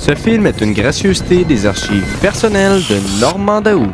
Ce film est une gracieuseté des archives personnelles de Normand Daou.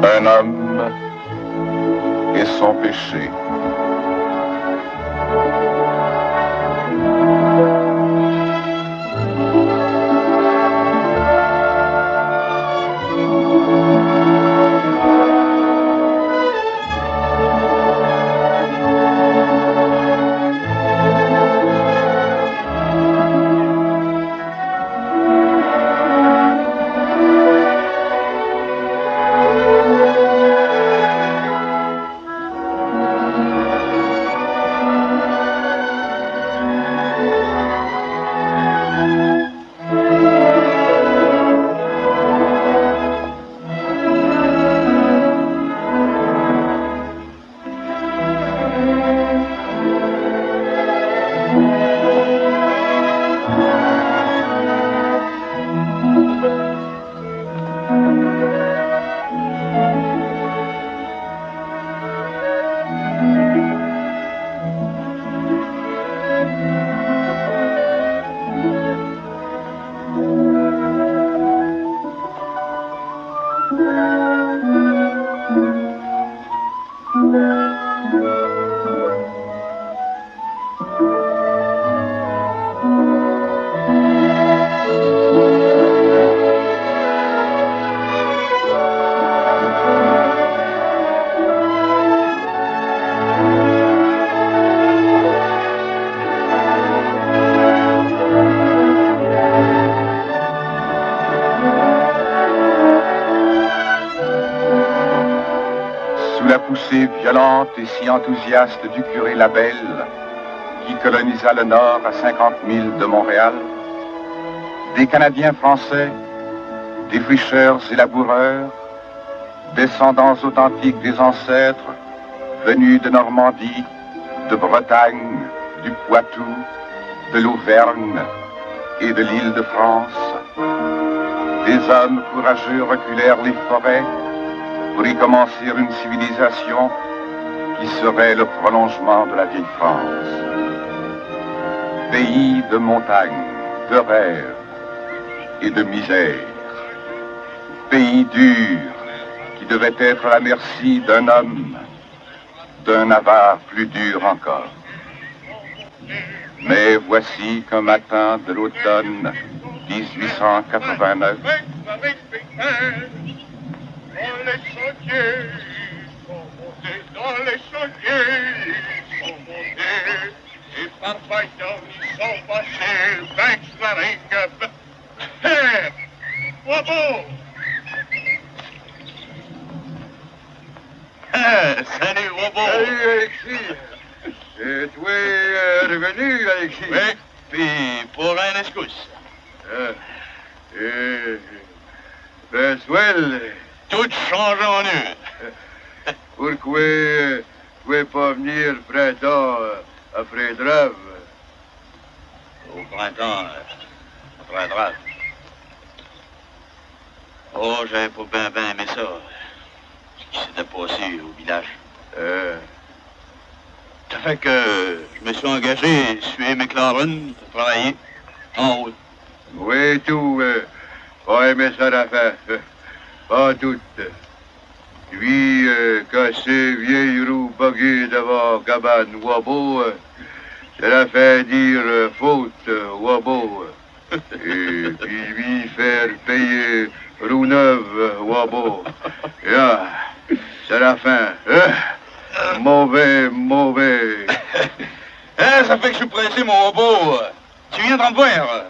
Un homme et son péché. La poussée violente et si enthousiaste du curé Labelle, qui colonisa le nord à 50 milles de Montréal, des Canadiens français, des fricheurs et laboureurs, descendants authentiques des ancêtres, venus de Normandie, de Bretagne, du Poitou, de l'Auvergne et de l'île de France, des hommes courageux reculèrent les forêts pour y commencer une civilisation qui serait le prolongement de la vieille France. Pays de montagnes, de rêves et de misère. Pays dur qui devait être à la merci d'un homme, d'un avare plus dur encore. Mais voici qu'un matin de l'automne 1889, dans les sentiers, ils sont montés, dans les sentiers, ils sont montés, et par Bayonne, ils sont passés, Baxlering, Wabo! Salut, Wabo! Salut, Alexis! Et tu es revenu, Alexis? Oui, puis pour un escousse. Ben, swell! Tout change en une. Pourquoi tu ne pas venir printemps après Drave? Au printemps, après Drave. Oh, j'avais pas bien aimé ça. Ce qui s'était passé au village. Ça fait que je me suis engagé sur McLaren pour travailler en route. Oui, tout. Pas aimé ça l'affaire. Pas tout. Lui, casser vieille roue buggée devant cabane Wabo, ça l'a fait dire faute Wabo. Et puis lui faire payer roue neuve Wabo. Yeah, c'est la fin. Mauvais. Ça fait que je suis pressé, mon robot. Tu viendras me voir.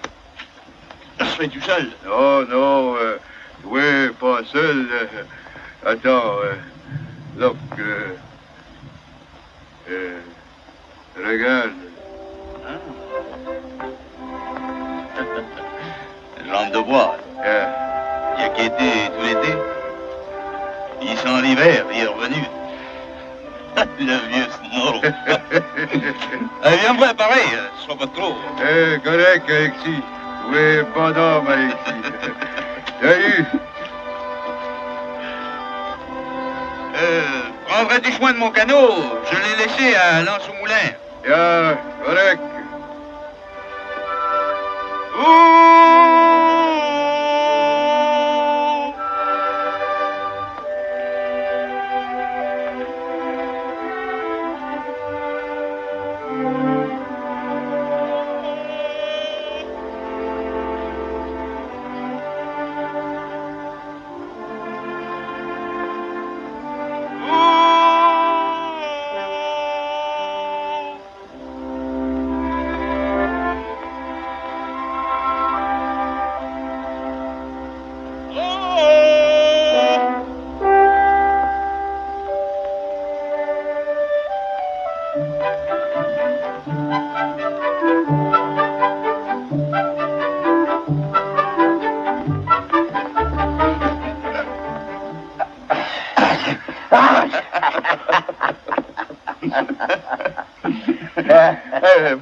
serai tout seul. Non, non, oui, pas seul. Attends, look, regarde. Jambe de bois. Il a quitté tout l'été. Il sent l'hiver, il est revenu. Le vieux Snorro. Viens me voir pareil, sois pas trop. Correct, Alexis. Oui, bon homme, Alexis. Salut. Prendrais-tu soin de mon canot? Je l'ai laissé à Lens au moulin. Ja, correct.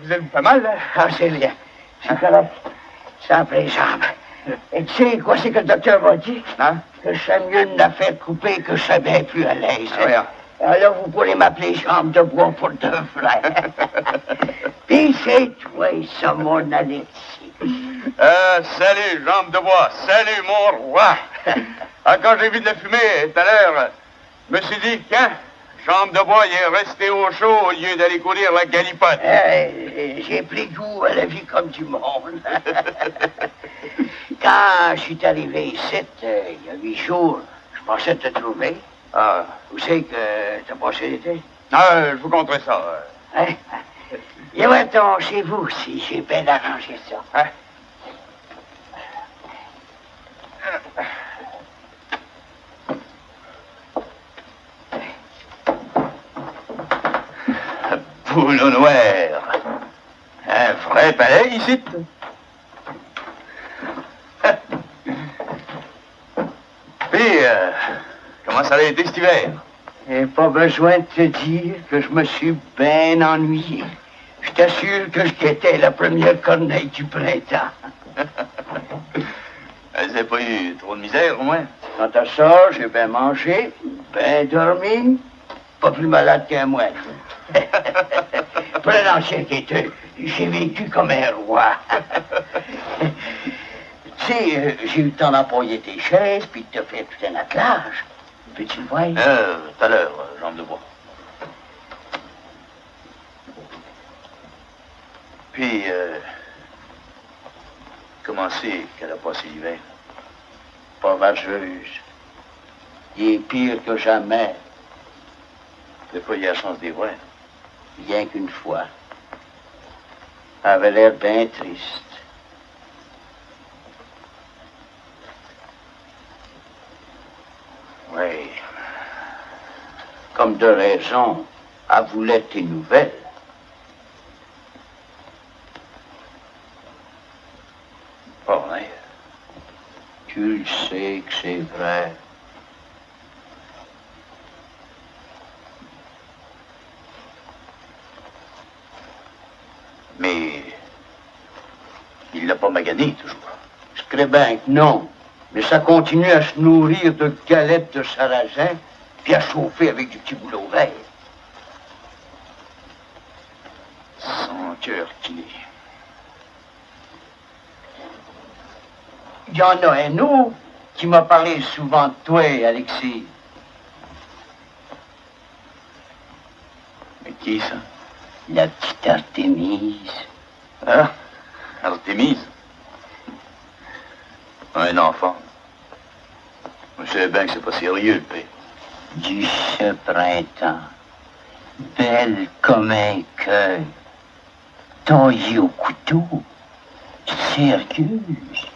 Vous êtes pas mal, là? Ah, c'est rien. C'est correct. Ça après les jambes. Et tu sais quoi c'est que le docteur m'a dit? Hein? Que je serais mieux de la faire couper que je serais bien plus à l'aise. Ah, ouais. Alors vous pourrez m'appeler jambe de bois pour de vrai. Puis c'est toi, ça, mon Alexis. Salut, jambe de bois. Salut, mon roi. Quand j'ai vu de la fumée tout à l'heure, je me suis dit, tiens, jambe de bois, il est resté au chaud au lieu d'aller courir la galipote. J'ai pris goût à la vie comme du monde. Quand je suis arrivé ici, il y a 8 jours, je pensais te trouver. Ah, Où c'est que t'as passé l'été? je vous conterai ça. Hein? Et va-t'en chez vous si j'ai bien arrangé ça. Hein? Boule au noir. Un vrai palais ici. Puis, comment ça a été cet hiver? Et pas besoin de te dire que je me suis bien ennuyé. Je t'assure que je guettais la première corneille du printemps. Vous n'avez pas eu trop de misère, au moins? Quant à ça, j'ai bien mangé, bien dormi, pas plus malade qu'un moine. Pour un ancien quêteux, j'ai vécu comme un roi. Tu sais, j'ai eu le temps d'employer tes chaises, puis de te faire tout un attelage. Peux-tu le voir? Tout à l'heure, jambe de bois. Puis, comment c'est qu'elle a passé l'hiver? Pas vacheuse. Il est pire que jamais. Des fois, il y a la chance d'y voir. Rien qu'une fois. Elle avait l'air bien triste. Oui. Comme de raison, elle voulait tes nouvelles. Pas vrai. Tu le sais que c'est vrai. Mais il l'a pas magané, toujours. Je crée bien que non. Mais ça continue à se nourrir de galettes de sarrasin, puis à chauffer avec du petit boulot vert. Son cœur qui est. Il y en a un autre qui m'a parlé souvent de toi, Alexis. Mais qui, ça? La petite Artémise. Ah, Artémise. Un enfant. Je sais bien que c'est pas sérieux, le père. Du ce printemps, belle comme un cœur, taillée au couteau, sérieuse,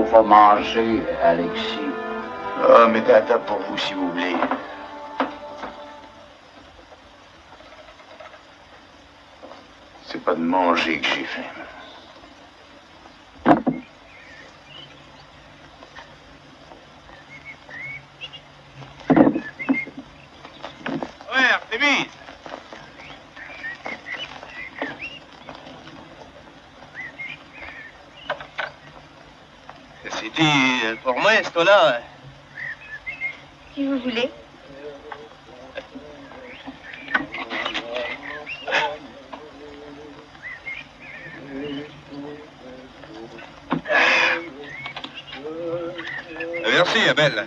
on va manger, Alexis? Ah, mettez la table pour vous, si vous voulez. C'est pas de manger que j'ai faim. Ouais, Artémis. C'était pour moi, ce là. Si vous voulez. Merci, Abel.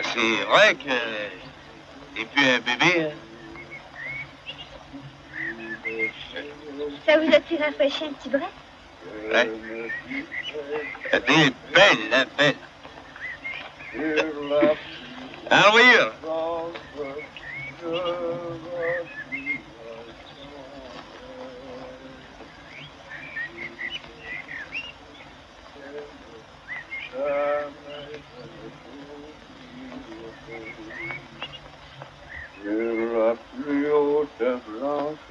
C'est vrai que t'es plus un bébé, hein? Ça vous a-t-il rafraîchi un petit brin? Ouais. T'es belle, hein, belle. Ah oui. Sur la plus haute branche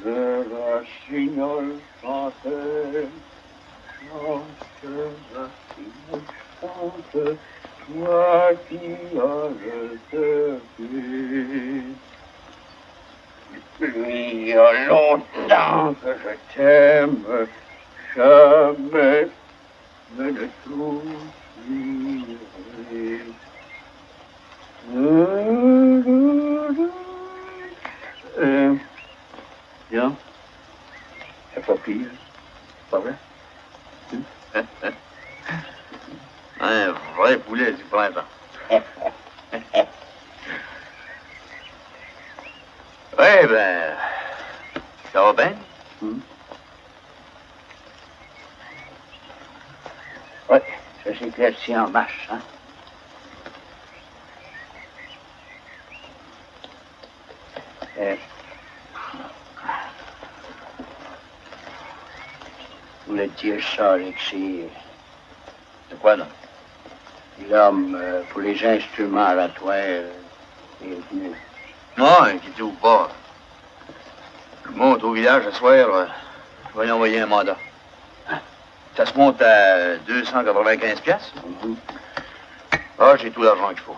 de la chignole chantait, chante la chignole chante, toi qui as le début. Il y a longtemps que je t'aime, jamais ne le t'oublierai. Bien. C'est pas pire. Pas vrai? Un vrai poulet du printemps. Ouais, ben, ça va bien? Ouais, ça s'éclaircit en marche, hein? Je voulais te dire ça, Alexis. De quoi, donc? L'homme, pour les instruments à la toile, est venu. Non, inquiétez-vous pas. Je monte au village ce soir, je vais y envoyer un mandat. Ça se monte à 295 piastres. Ah, j'ai tout l'argent qu'il faut.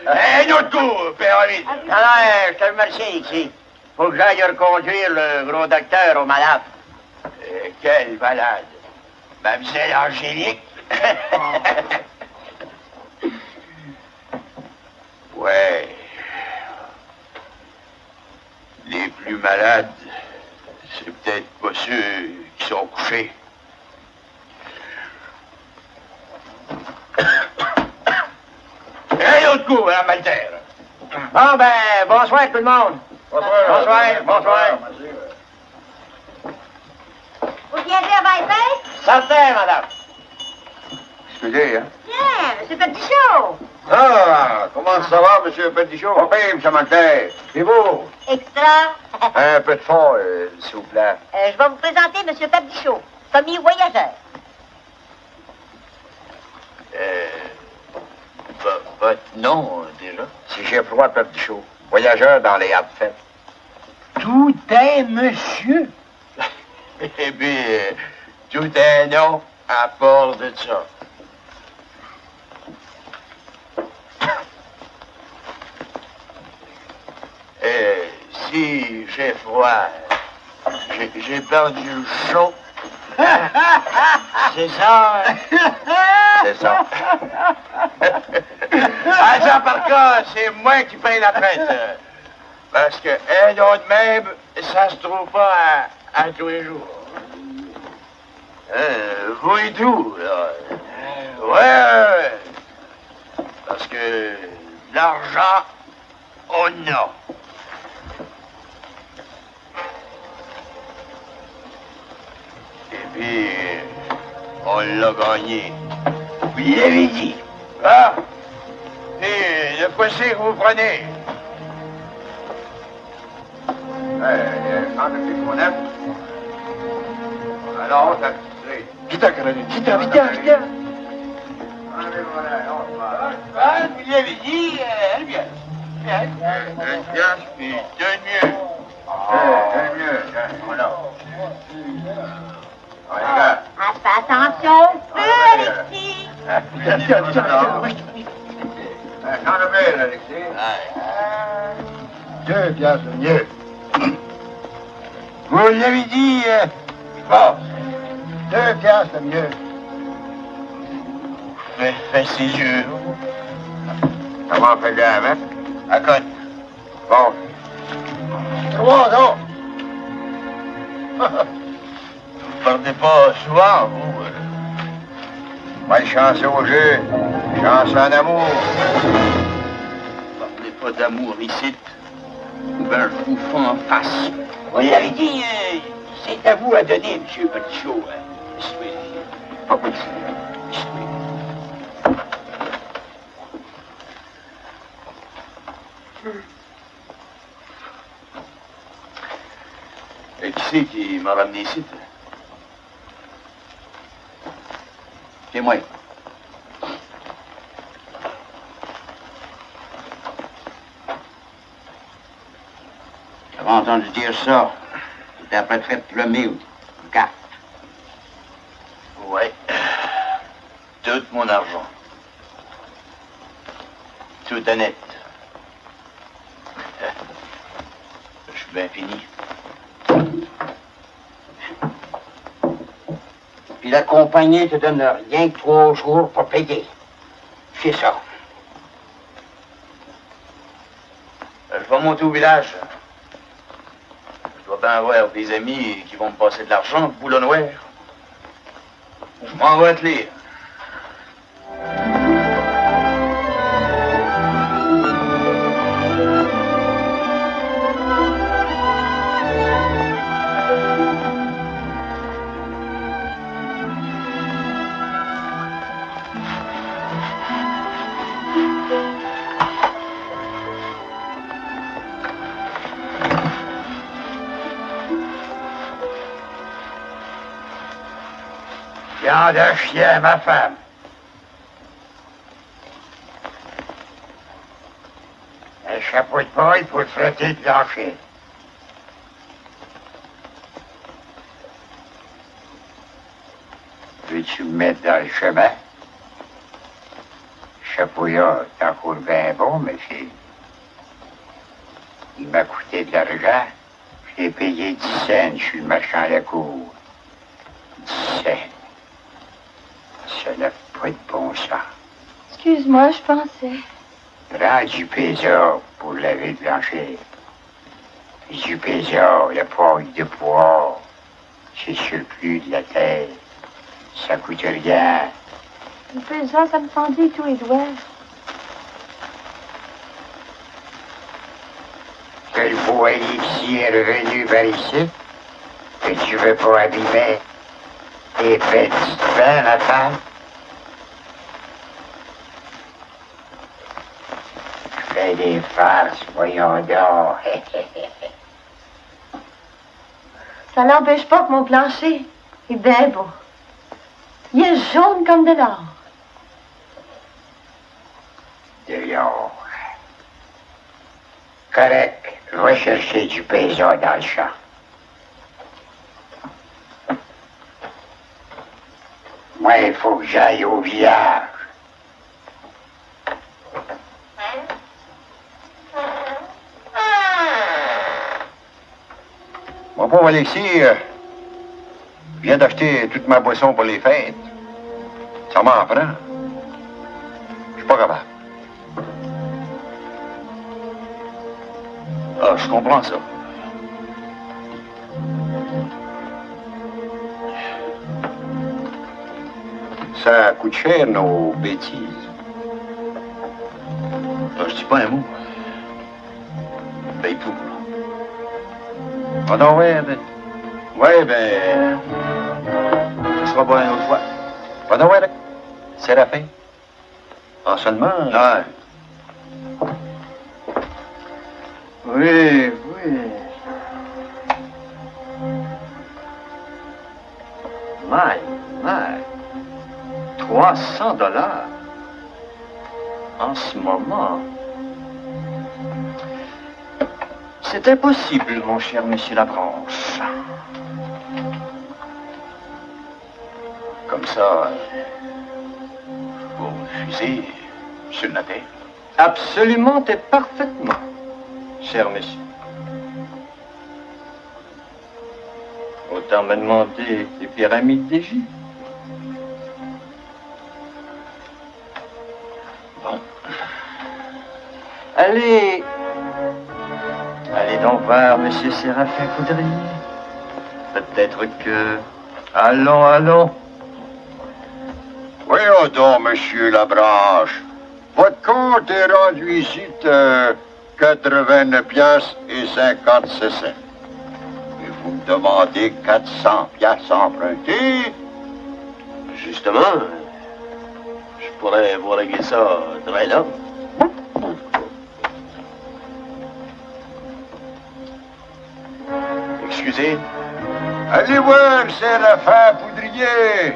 Un autre coup, Père David. Alors, je te remercie, ici. Faut que j'aille reconduire le gros docteur au malade. Quel malade. Mademoiselle Angélique. Ouais. Les plus malades, c'est peut-être pas ceux qui sont couchés. Un autre coup, hein, Malter. Bon, ben, bonsoir tout le monde. Bonsoir. Vous viendrez à ma fête? Certain, madame. Excusez, hein. Bien, monsieur Petichot. Ah, comment ça va, monsieur Petichot? Pas pire, monsieur Malter. Et vous? Extra. Un peu de fond, s'il vous plaît. Je vais vous présenter monsieur Petichot, commis voyageur. Votre nom, déjà? Si j'ai froid, Petichot. Voyageur dans les Alpes. Tout est monsieur. Eh bien, tout un nom à part de ça. Si j'ai froid, j'ai perdu le chaud. C'est ça. C'est ça. Ah, ça, par contre, c'est moi qui paye la fête. Parce que un autre même, ça se trouve pas à tous les jours. Vous et tout, là. Ouais. Parce que l'argent, on a. Et puis, on l'a gagné. Vous l'avez dit. Ah! Et de quoi c'est que vous prenez? Alors, ça Vite, Caroline, vite. Vous lui avez dit, elle vient. puis deux mieux. Voilà. Fais attention au feu, Alexis. Deux piastres de mieux. Vous lui avez dit, bon, 2 piastres de mieux. Fais ses yeux. Comment on fait bien, hein? À côte. Bon. 3 ans. Vous partez pas souvent, vous. Bonne chance au jeu. Chance en amour. Parlez pas d'amour ici. Ou ben je vous fous en face. Vous lui avez dit, c'est à vous à donner, monsieur Petichot. Pas petit. Et qui c'est qui m'a ramené ici? C'est moi. J'avais entendu dire ça. C'était après de faire plumer ou carte. Ouais. Tout mon argent. Tout honnête. Je suis bien fini. Puis la compagnie te donne rien que 3 jours pour payer. C'est ça. Je vais monter au village. Je dois bien avoir des amis qui vont me passer de l'argent, boulot noir. Je m'en vais te lire. Viande de chien, ma femme. Un chapeau de paille pour le frotter le plancher. Veux-tu me mettre dans le chemin? Le chapeau-là est encore bien bon, ma fille. Il m'a coûté de l'argent. Je l'ai payé 10 cents, je suis le marchand à la cour. 10 cents. Ça n'a pas de bon sens. Excuse-moi, je pensais. Prends du pésa pour laver le plancher. Du pésa, la paille de poids, c'est sur le plus de la terre. Ça coûte rien. Le pesant, ça me fendit tous les doigts. Quel beau ici est revenu par ici, que tu veux pas abîmer tes petites mains, ma femme? Fais des farces, voyons donc. Ça n'empêche pas que mon plancher est bien beau. Il est jaune comme de l'or. De l'or. Correct. Va chercher du péso dans le champ. Moi, il faut que j'aille au village. Mon pauvre Alexis, je viens d'acheter toute ma boisson pour les fêtes. Ça m'en prend. Je suis pas capable. Ah, je comprends ça. Ça coûte cher, nos bêtises. Ah, je dis pas un mot. Paye tout. Ah non, ouais, ben... Ouais, ben... Ça sera pas une autre fois. Ah non, ouais, c'est la fin. Ah, seulement... Ouais. Oui, oui. My. $300 en ce moment. C'est impossible, mon cher monsieur Labranche. Comme ça, vous refusez, monsieur le notaire? Absolument et parfaitement, cher monsieur. Autant me demander les pyramides d'Égypte. Bon. Allez donc voir monsieur Séraphin Coudrier. Peut-être que... Allons. Voyons donc, monsieur Labranche. Votre compte est rendu ici de 89 piastres et 56 cents. Et vous me demandez 400 piastres empruntés? Justement, je pourrais vous régler ça très là. Excusez. Allez voir Séraphin Poudrier.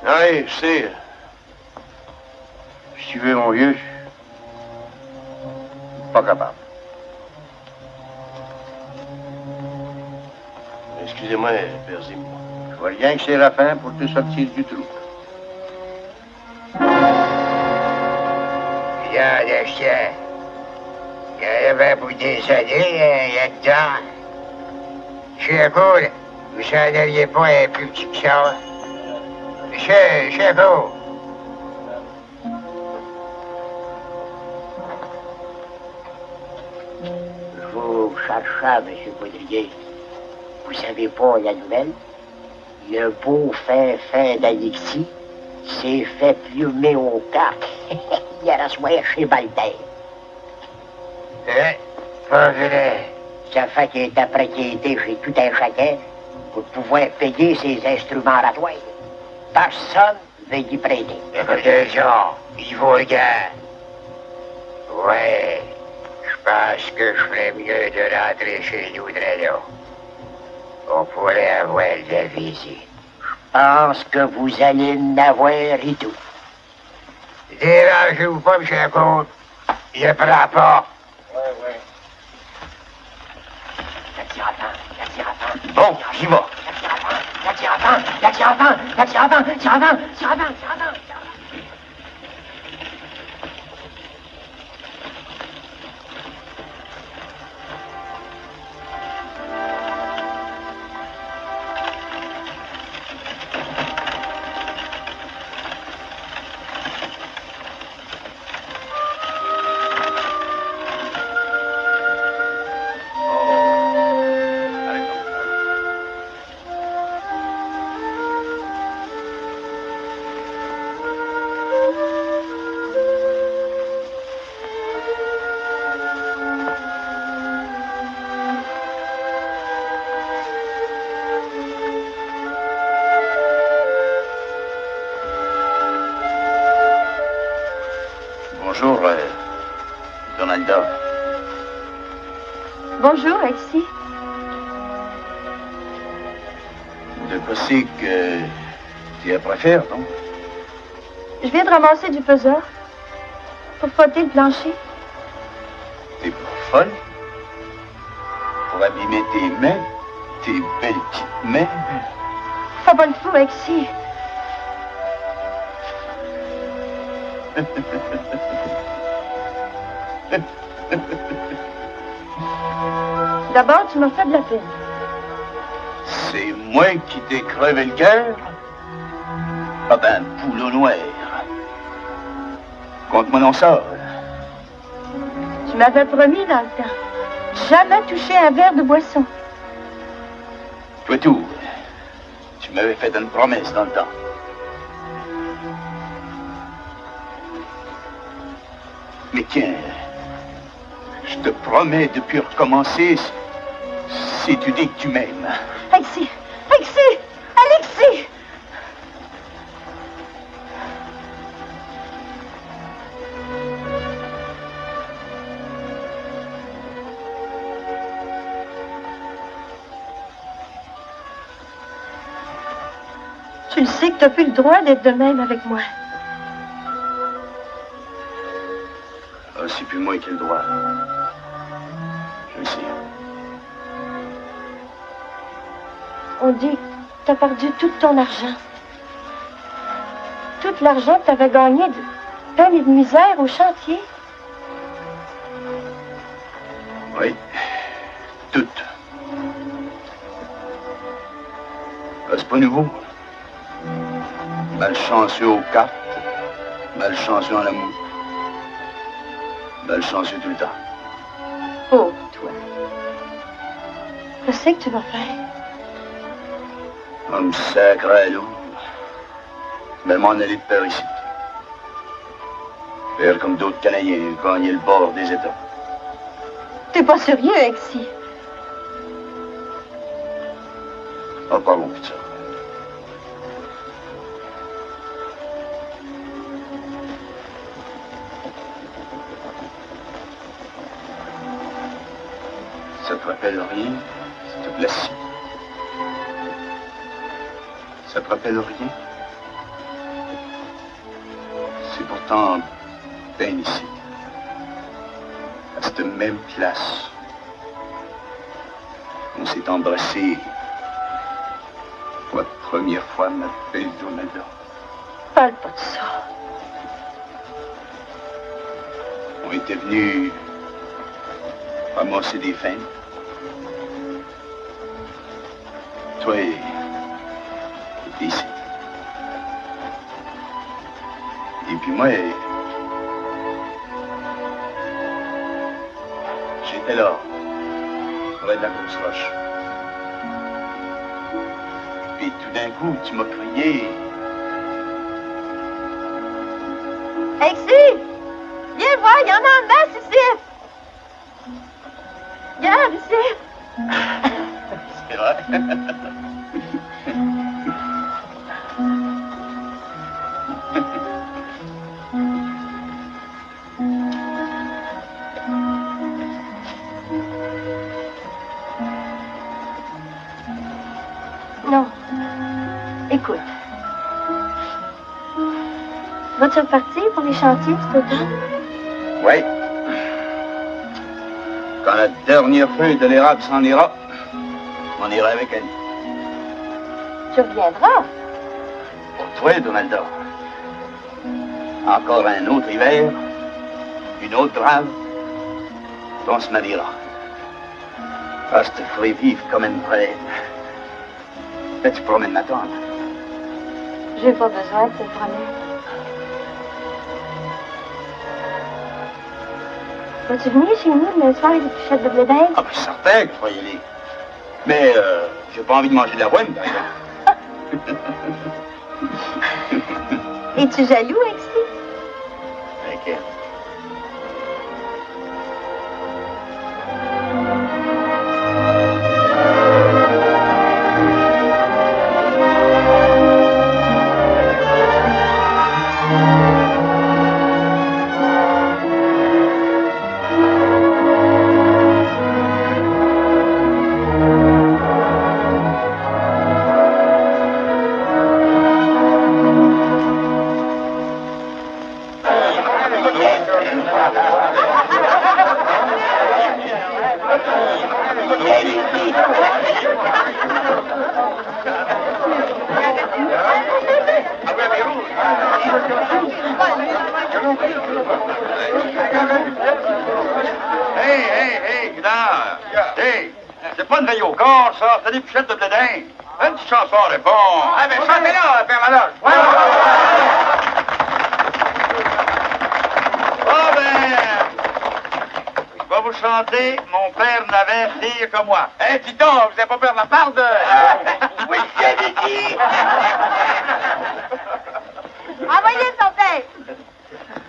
Oui, je sais. Si tu veux, mon vieux, pas capable. Excusez-moi, Père Zim. Je vois rien que Séraphin pour te sortir du trou. Regarde, chien. Il y avait pour des années, il y a dedans. Chez Cool, vous n'en aviez pas un plus petit que ça. Chez Cool. Je vous cherche, M. Poudrier. Vous savez pas la nouvelle? Le beau fin d'Alexis s'est fait plumer au cap. Il a reçu chez Balder. Pas vrai. Ça fait qu'il est après qu'il était chez tout un chacun pour pouvoir payer ses instruments ratoires. Personne ne veut y prêter. Déjà, il vaut le gars. Ouais, je pense que je ferais mieux de rentrer chez nous de là. On pourrait avoir de la visite. Je pense que vous allez en avoir et tout. Dérangez-vous pas, M. Comte. Je prends pas. Ouais. Bon, j'y vais. Bonjour, Donalda. Bonjour, Alexis. De quoi c'est que tu as préféré, non? Je viens de ramasser du peseur pour frotter le plancher. T'es pas folle? Pour abîmer tes mains, tes belles petites mains. Fais pas le fou, Alexis. D'abord, tu m'as fait de la peine. C'est moi qui t'ai crevé le cœur? Ah ben, poule noir. Compte-moi non ça. Tu m'avais promis dans le temps. Jamais toucher un verre de boisson. Toi tout. Tu m'avais fait une promesse dans le temps. Mais tiens, je te promets de plus recommencer si tu dis que tu m'aimes. Alexis! Alexis! Alexis! Tu le sais que t'as plus le droit d'être de même avec moi. Ah, c'est plus moi qui ai le droit. Je le sais. On dit que t'as perdu tout ton argent. Tout l'argent que t'avais gagné de peine et de misère au chantier. Oui. Tout. C'est pas nouveau. Malchanceux aux cartes, malchanceux en amour. Malchanceux tout le temps. Pauvre toi. Qu'est-ce que tu vas faire? Homme sacré à l'eau. Mais m'en aller de père ici. Faire comme d'autres Canadiens, gagner le bord des États. T'es pas sérieux, Alexis? Ah, parlons plus de ça. Ça te rappelle rien, s'il te plaît? Ça te rappelle rien? C'est pourtant bien ici, à cette même place. On s'est embrassé pour la première fois, ma belle Donalda. Parle pas de ça. On était venus ramasser des fins. Toi et ici. Et puis moi, j'étais là, près de la grosse roche. Puis tout d'un coup, tu m'as crié. Alexis! Viens voir, il y en a en masse ici! Regarde ici! C'est vrai? Non. Écoute. Vas-tu repartir pour les chantiers cet automne? Oui. Quand la dernière feuille de l'érable s'en ira, on ira avec elle. Tu reviendras. Pour toi, Donalda. Encore un autre hiver, une autre drame, on se mariera. Ah, je te ferai vivre comme une reine. Là, tu promets de m'attendre. J'ai pas besoin de te le promettre. Vas-tu venir chez nous le soir avec des pichettes de blé d'Inde? Ah, ben, certain que je vais y aller. Mais, j'ai pas envie de manger de la boîte, par exemple. Es-tu jaloux, Alexis? T'inquiète. Hey, là! Hey, c'est pas une veille au corps, ça. C'est des pichettes de blé d'Inde. Une petite chanson répond. Ah, ben, chantez-la, Père Maloche. Ah, ben, je vais vous chanter Mon père n'avait fille que moi. Eh, dis donc, vous avez pas peur de la part de... Oui, j'avais dit. Envoyez son père!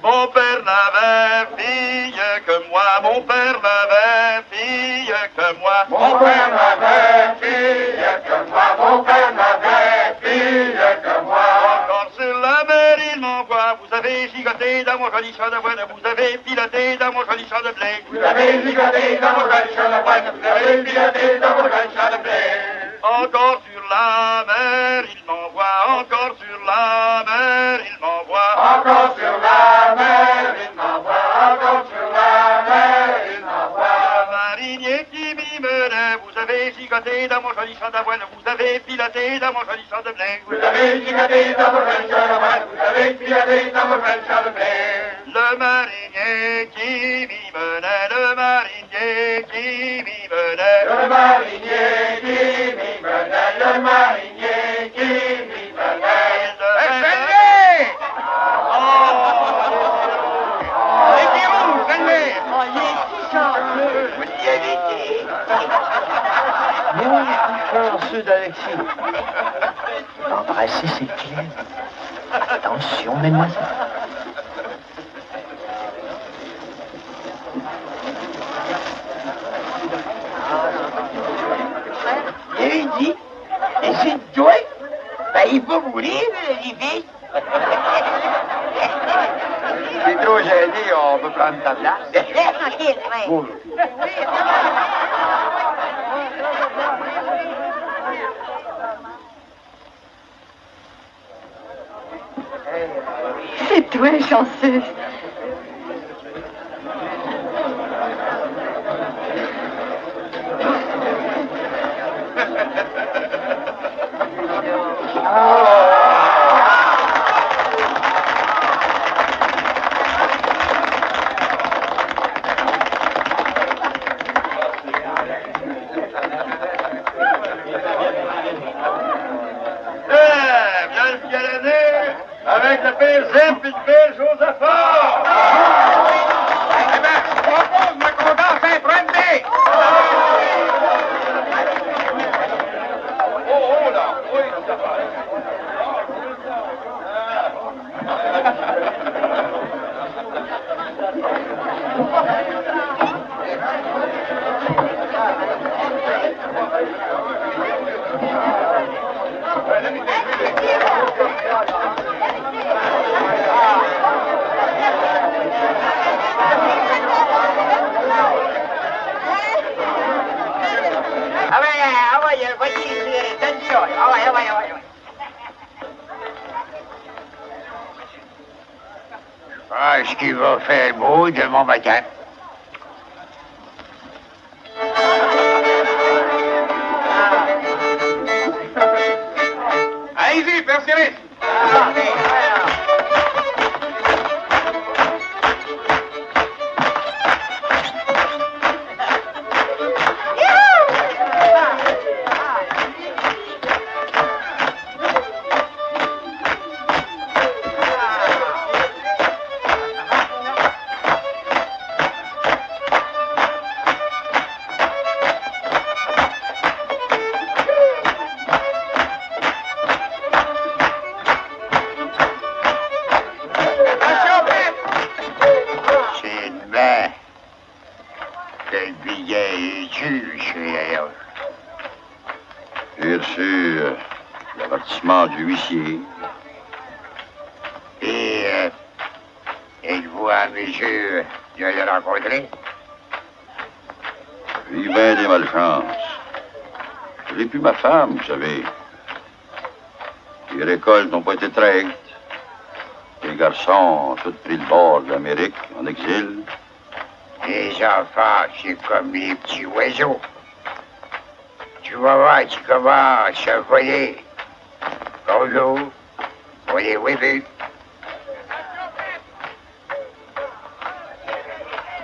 Mon père n'avait fille que moi, mon père n'avait fille que moi. Mon père n'avait fille que moi, mon père n'avait fille que moi. Encore sur la mer, il m'envoie, vous avez gigoté dans mon joli champ de bois, vous avez piloté dans mon joli champ de blé. Vous avez ligoté dans mon joli champ de bois, vous avez piloté dans mon joli champ de blé. Encore sur la mer, il m'envoie. Encore sur la mer, il m'envoie. Encore sur la mer, il m'envoie. Encore sur la mer, il m'envoie. Marinier qui m'y menait, vous avez gigoté dans mon joli champ d'avoine, vous avez piloté dans mon joli champ de blé. Vous avez gigoté dans mon joli champ d'avoine, vous avez piloté dans mon joli champ de blé. Le marinier qui m'y menait, le marinier qui m'y menait. Le marinier qui m'y menait, le marinier qui m'y menait. Fenley! C'est qui vous, Fenley? Oh, il est si chanceux. Vous y avez été. Mais oui, plus chanceux d'Alexis. Embrasser ses clés. Attention, mademoiselle. Il dit, et c'est toi? Ben, il va mourir, Olivier. C'est trop gêné, on peut prendre ta place. Bonjour. C'est toi, chanceuse. Bien le Galané, avec le père Zep et le père Josaphat. Eh bien, je propose ma condamne Saint-Prenté. Oh là, oui, ça va. Ah, ce qui va faire beau demain matin. Allez-y, Père Cyril. C'est demain que le billet est dû, d'ailleurs. J'ai reçu l'avertissement du huissier. Et êtes-vous en mesure de le rencontrer? J'ai eu bien des malchances. Je n'ai plus ma femme, vous savez. Les récoltes n'ont pas été très vite. Les garçons ont tous pris le bord de l'Amérique en exil. Les enfants, c'est comme les petits oiseaux. Tu vas voir, tu commences à voler. Bonjour, voyez, oui, vu.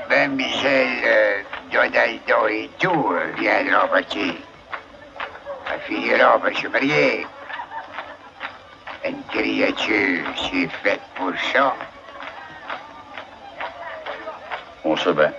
Même Michel, Donaldo et tout viendront partir. Elle finira par se marier. Une créature, c'est faite pour ça. On se bat.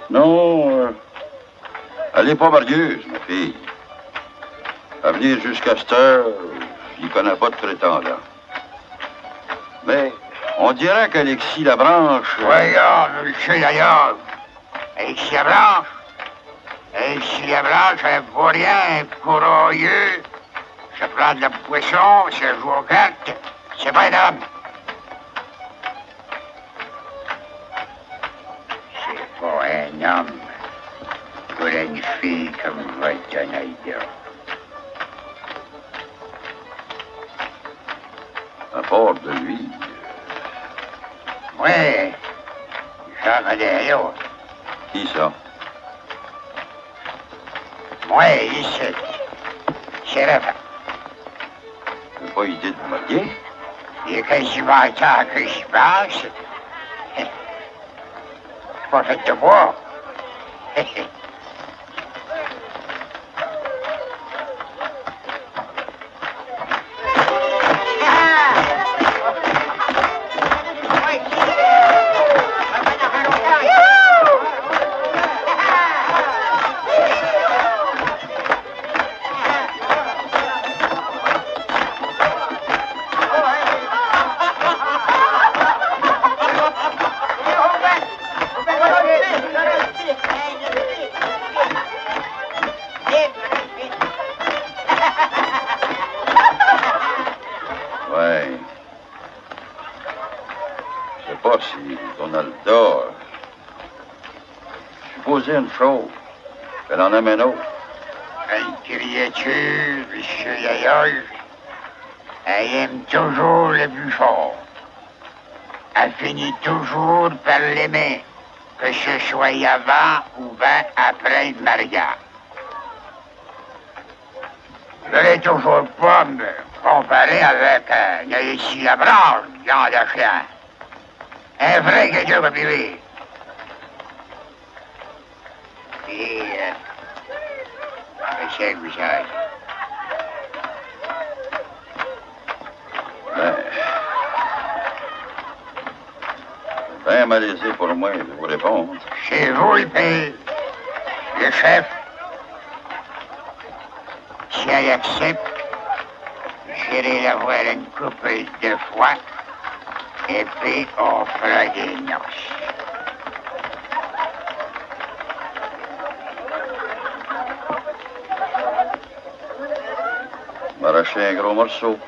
Non, elle n'est pas marieuse, ma fille. À venir jusqu'à cette heure, je n'y connais pas de prétendant. Mais on dirait qu'Alexis Labranche... Voyons, monsieur d'ailleurs. Alexis Labranche. Et si les blancs, je pour rien, courageux, je prends de la poisson, je joue aux cartes, c'est pas un homme. C'est pas un homme pour une fille comme votre Naïda. À part de lui. Oui, j'en connais un autre. Qui ça? Moi, ici, c'est la femme. J'ai pas idée de me moquer. Il est quasiment temps que je pense. Pas fait de bois. Ouais. Je sais pas si on a le tort. Je suis posé une chose. Elle en aime un autre. Une créature, monsieur Yayoy, elle aime toujours le plus fort. Elle finit toujours par l'aimer, que ce soit avant ou bien après le mariage. Je ne l'ai toujours pas me comparer avec Naïssi Labranche, genre de chien. Un vrai que Dieu va vivre. Et, je sais que vous savez. Ben malaisé pour moi de vous répondre. C'est vous le pays, le chef. Si elle accepte, j'irai la voir une couple de fois, et puis on fera des noces. M'arracher un gros morceau.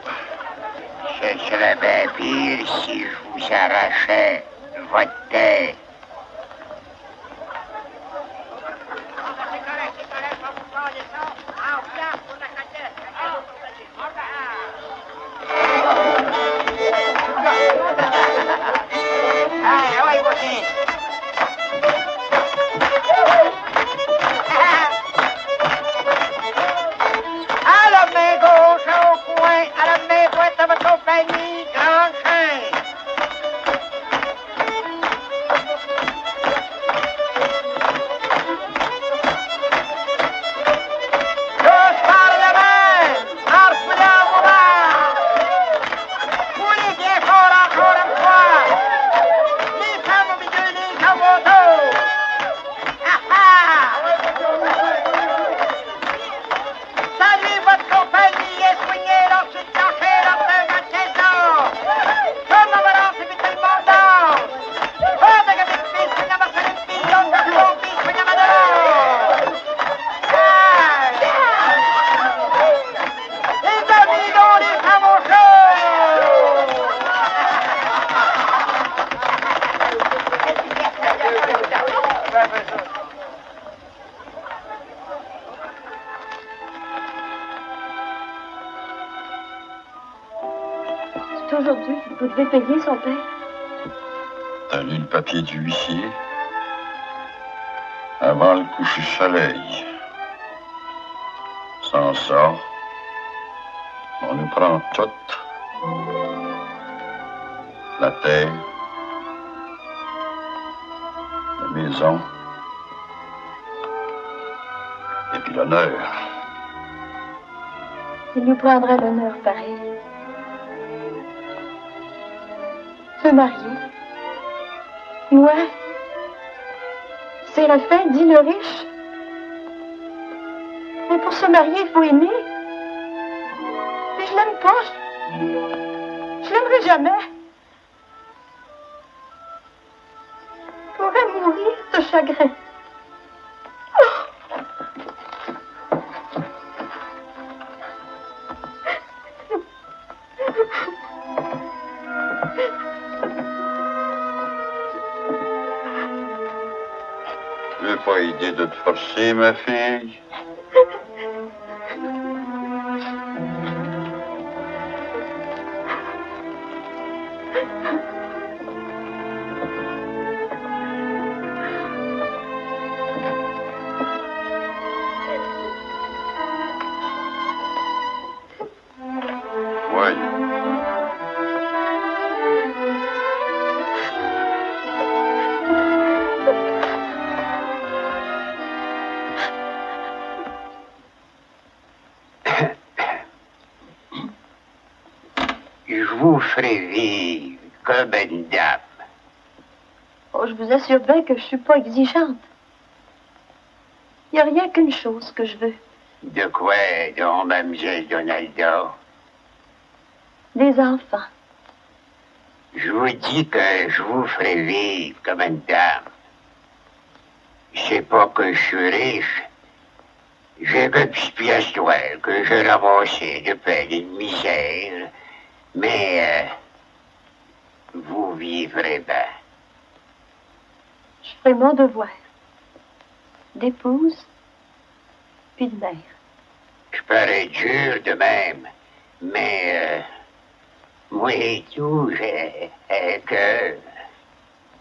Ce serait bien pire si je vous arrachais votre tête. À la main gauche au coin, à la main droite à votre compagnie, grand chien. Tous par la main, harpez à vos mains. Foulez bien fort encore une fois. Les femmes au milieu, les hommes au dos. Saluez votre compagnie et soignez leur petite cachée, leur de matin. Comme on va lancer vite le monde danse. Pas de gamin de fils, soignez ma saline fille, l'autre de son fils, soignez ma dehors. Les amis dont les femmes au C'est aujourd'hui que vous devez payer son père. T'as lu le papier du huissier? Avant le coucher du soleil. Sans ça, on nous prend toute. La terre, la maison, et puis l'honneur. Il nous prendrait l'honneur pareil. Se marier. Ouais. C'est la fin, dit le riche. Mais pour se marier, il faut aimer. Mais je l'aime pas. Je l'aimerai jamais. Je pourrais mourir de chagrin. Tu n'as pas idée de te forcer, ma fille? Voyons. Je vous ferai vivre comme une dame. Oh, je vous assure bien que je suis pas exigeante. Il n'y a rien qu'une chose que je veux. De quoi, donc, mademoiselle Donaldo? Des enfants. Je vous dis que je vous ferai vivre comme une dame. C'est pas que je suis riche. J'ai quelques petites pièces d'or que j'ai ramassées de peine et de misère. Mais vous vivrez bien. Je ferai mon devoir. D'épouse, puis de mère. Je parais dur de même, mais moi et tout, j'ai un cœur.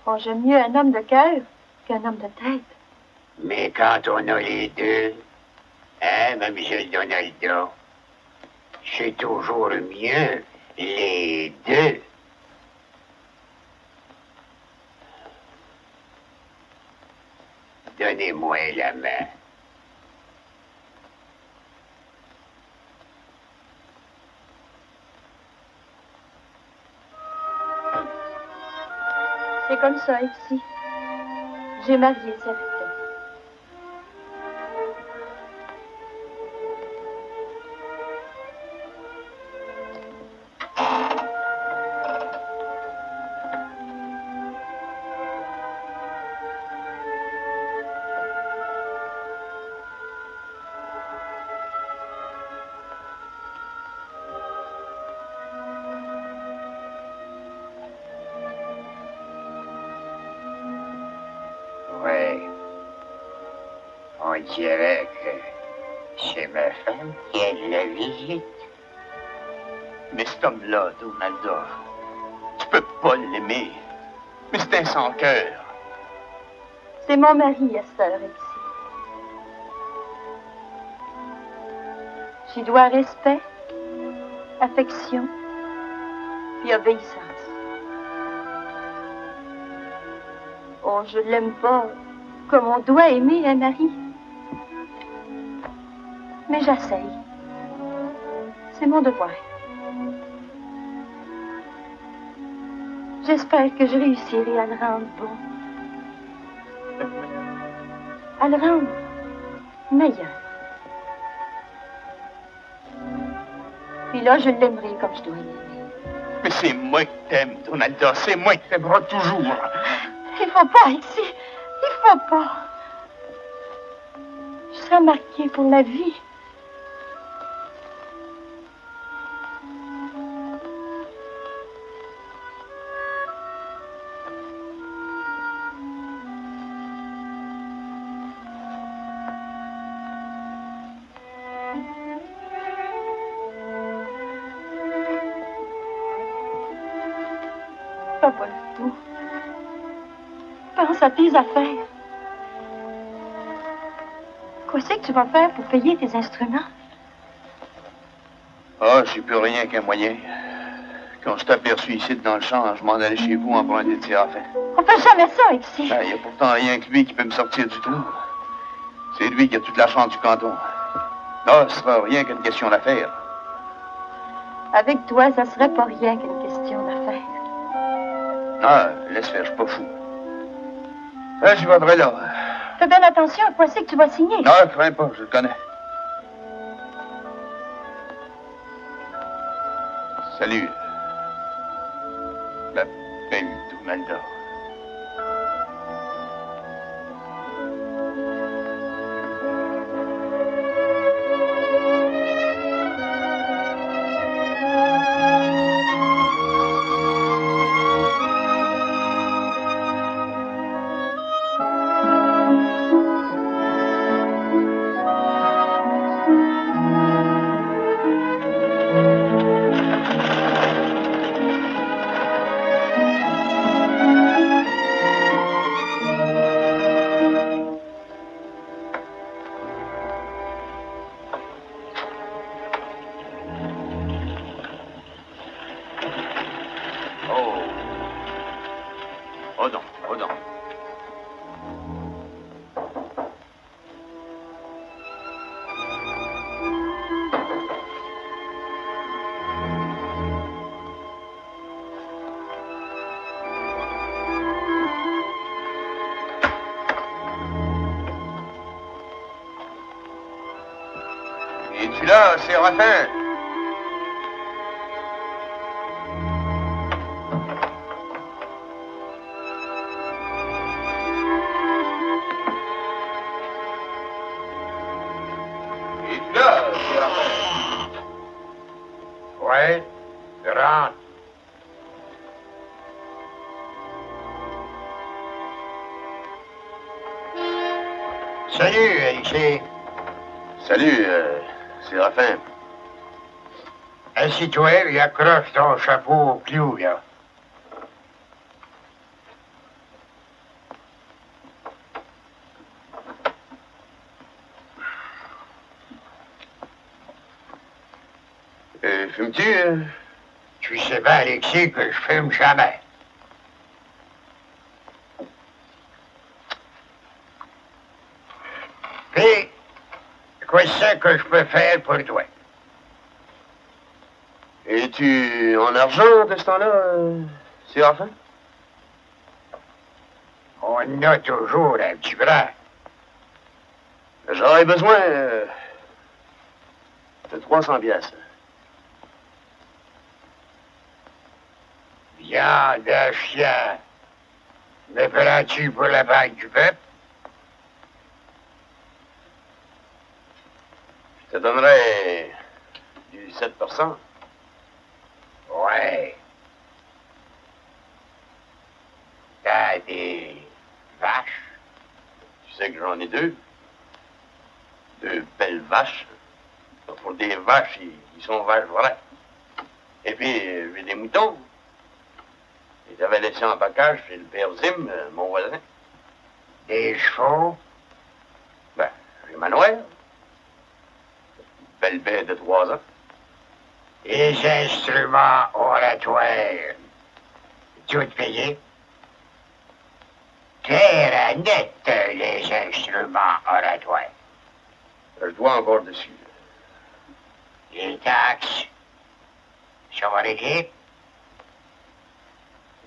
Oh, j'aime mieux un homme de cœur qu'un homme de tête. Mais quand on a les deux, hein, mademoiselle Donaldo, c'est toujours mieux, les deux. Donnez-moi la main. C'est comme ça ici. J'ai marié cette fille. Ouais. On dirait que c'est ma femme qui a de la visite. Mais cet homme-là, Donaldo, tu peux pas l'aimer. Mais c'est un sans-cœur. C'est mon mari, Esther, ici. J'y dois respect, affection, puis obéissance. Oh, je l'aime pas comme on doit aimer un mari. Mais j'essaye. C'est mon devoir. J'espère que je réussirai à le rendre bon. À le rendre meilleur. Puis là, je l'aimerai comme je dois l'aimer. Mais c'est moi que t'aimes, Donaldo. C'est moi que t'aimeras toujours. Il faut pas, ici. Il faut pas. Je serai marquée pour la vie. Pas voilà tout. Pense à tes affaires. Qu'est-ce que tu vas faire pour payer tes instruments? Ah, j'ai plus rien qu'un moyen. Quand je t'ai aperçu ici dans le champ, je m'en allais chez vous emprunter de à fin. On fait jamais ça ici. Il n'y a pourtant rien que lui qui peut me sortir du trou. C'est lui qui a toute la chance du canton. Non, ce sera rien qu'une question d'affaires. Avec toi, ça serait pas rien qu'une question d'affaires. Ah, laisse faire, je suis pas fou. Ah, j'y vendrai là. Fais bien attention à quoi c'est que tu vas signer. Non, crains pas, je le connais. Salut. La belle Donaldo. Redon, redon. Es-tu là, Séraphin? Es-tu là, Séraphin? Ouais, je rentre. Salut, Alexis. Salut, Séraphin. Assis-toi et accroche ton chapeau au clou, là. Fumes-tu? Tu sais bien, Alexis, que je fume jamais. Puis, qu'est-ce que je peux faire pour toi? Es-tu en argent de ce temps-là, Séraphin? On a toujours un petit bras. J'aurais besoin de 300 piastres. Viande de chien. Me prends-tu pour la banque du peuple? Je te donnerais du 7%. Ouais. T'as des vaches? Tu sais que j'en ai deux. Deux belles vaches. Pour des vaches, ils sont vaches vraies. Et puis, j'ai des moutons. Ils avaient laissé en pacage chez le père Zim, mon voisin. Des chevaux? Ben, j'ai Manoël. Belle bête de 3 ans. Des instruments oratoires. Tout payé? Clair à net, les instruments oratoires. Je dois encore dessus. Les taxes sont réglées?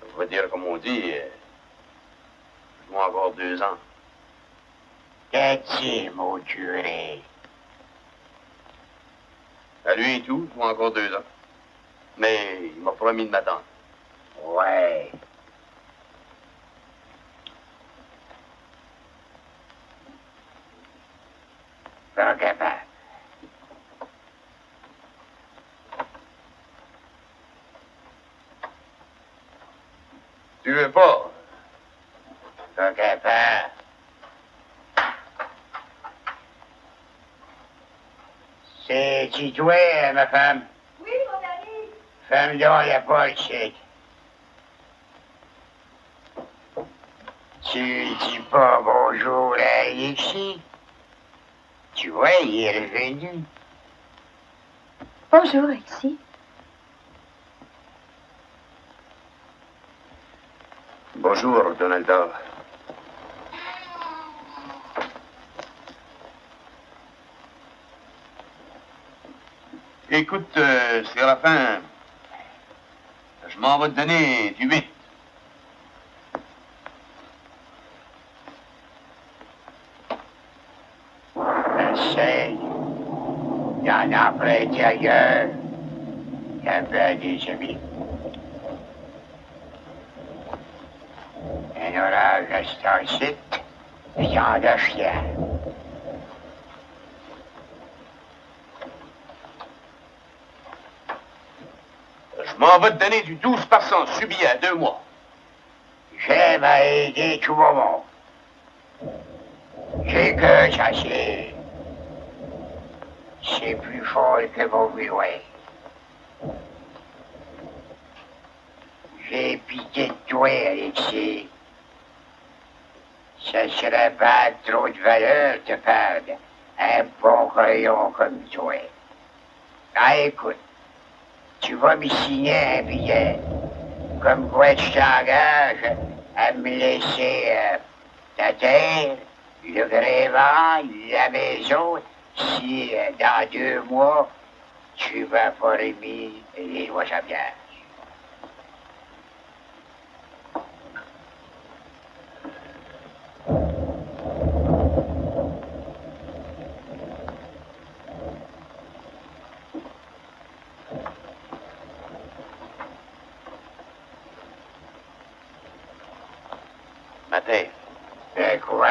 Je veux dire, comme on dit, je dois encore 2 ans. T'as-tu, mon curé? À lui et tout, je dois encore 2 ans. Mais il m'a promis de m'attendre. Ouais. Pas capable. Tu veux pas? Pas capable. C'est-tu toi, ma femme? Oui, mon ami. Femme donc la porte, c'est. Tu dis pas bonjour à Alexis? Tu vois, il est revenu. Bonjour, Alexis. Bonjour, Donalda. Écoute, Séraphin, je m'en vais te donner du 8. Essaye. Il y en a prêté ailleurs. Il y a bien des amis. Un orage à Star-City, viande de chien. Je m'en vais te donner du 12% subi à 2 mois. J'aime à aider tout le monde. J'ai que ça, c'est plus fort que mon bruit. J'ai pitié de toi, Alexis. Ça serait pas trop de valeur de perdre un bon crayon comme toi. Ah, écoute, tu vas me signer un billet. Comme quoi tu t'engages à me laisser ta terre, le gréement, la maison, si dans 2 mois, tu vas pas remis les lois champions. Ma terre. Mais quoi?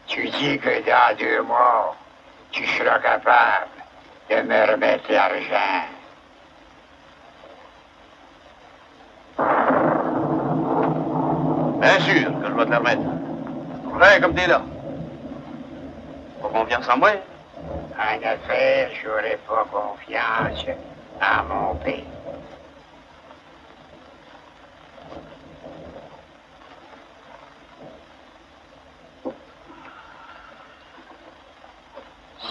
Tu dis que dans 2 mois, tu seras capable de me remettre l'argent. Bien sûr que je vais te la remettre. Vrai comme t'es là. Pas confiance en moi? En affaires, j'aurais pas confiance en mon pays.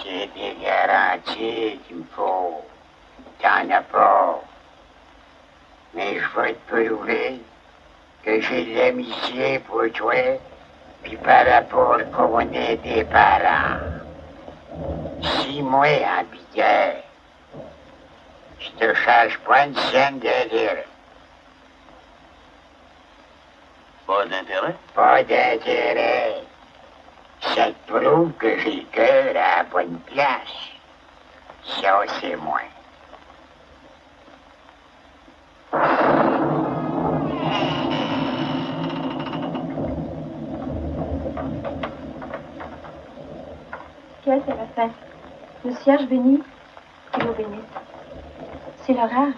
C'est des garanties qu'il me faut. T'en as pas. Mais je vais te prouver que j'ai de l'amitié pour toi, puis par rapport qu'on est des parents. Si moi, en billets, je te charge pas une scène d'intérêt. Pas d'intérêt? Pas d'intérêt. Ça te prouve que j'ai le cœur à la bonne place. Ça, c'est moi. Quelle est la fin? Le cierge bénit, et l'eau bénisse. C'est l'orage.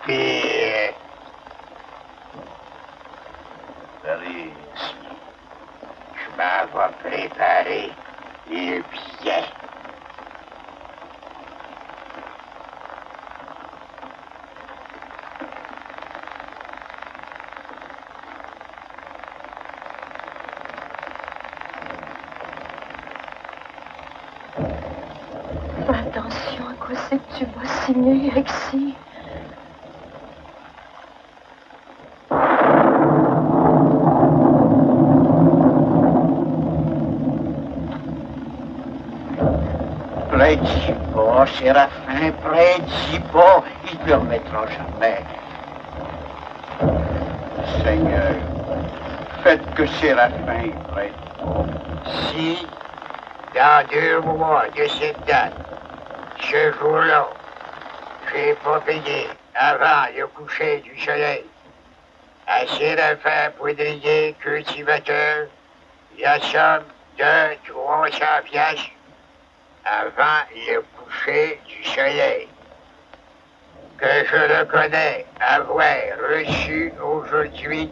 Puis, Allez, je m'en vais préparer le billet. Fais attention à quoi c'est que tu vas signer, Rexy. Prédis pas, Séraphin, prédis pas, il ne le remettra jamais. Seigneur, faites que Séraphin y prête pas. Si, dans 2 mois de cette date, ce jour-là, j'ai pas payé avant le coucher du soleil à Séraphin Poudrier, cultivateur, la somme de 300 piastres avant le coucher du soleil, que je reconnais avoir reçu aujourd'hui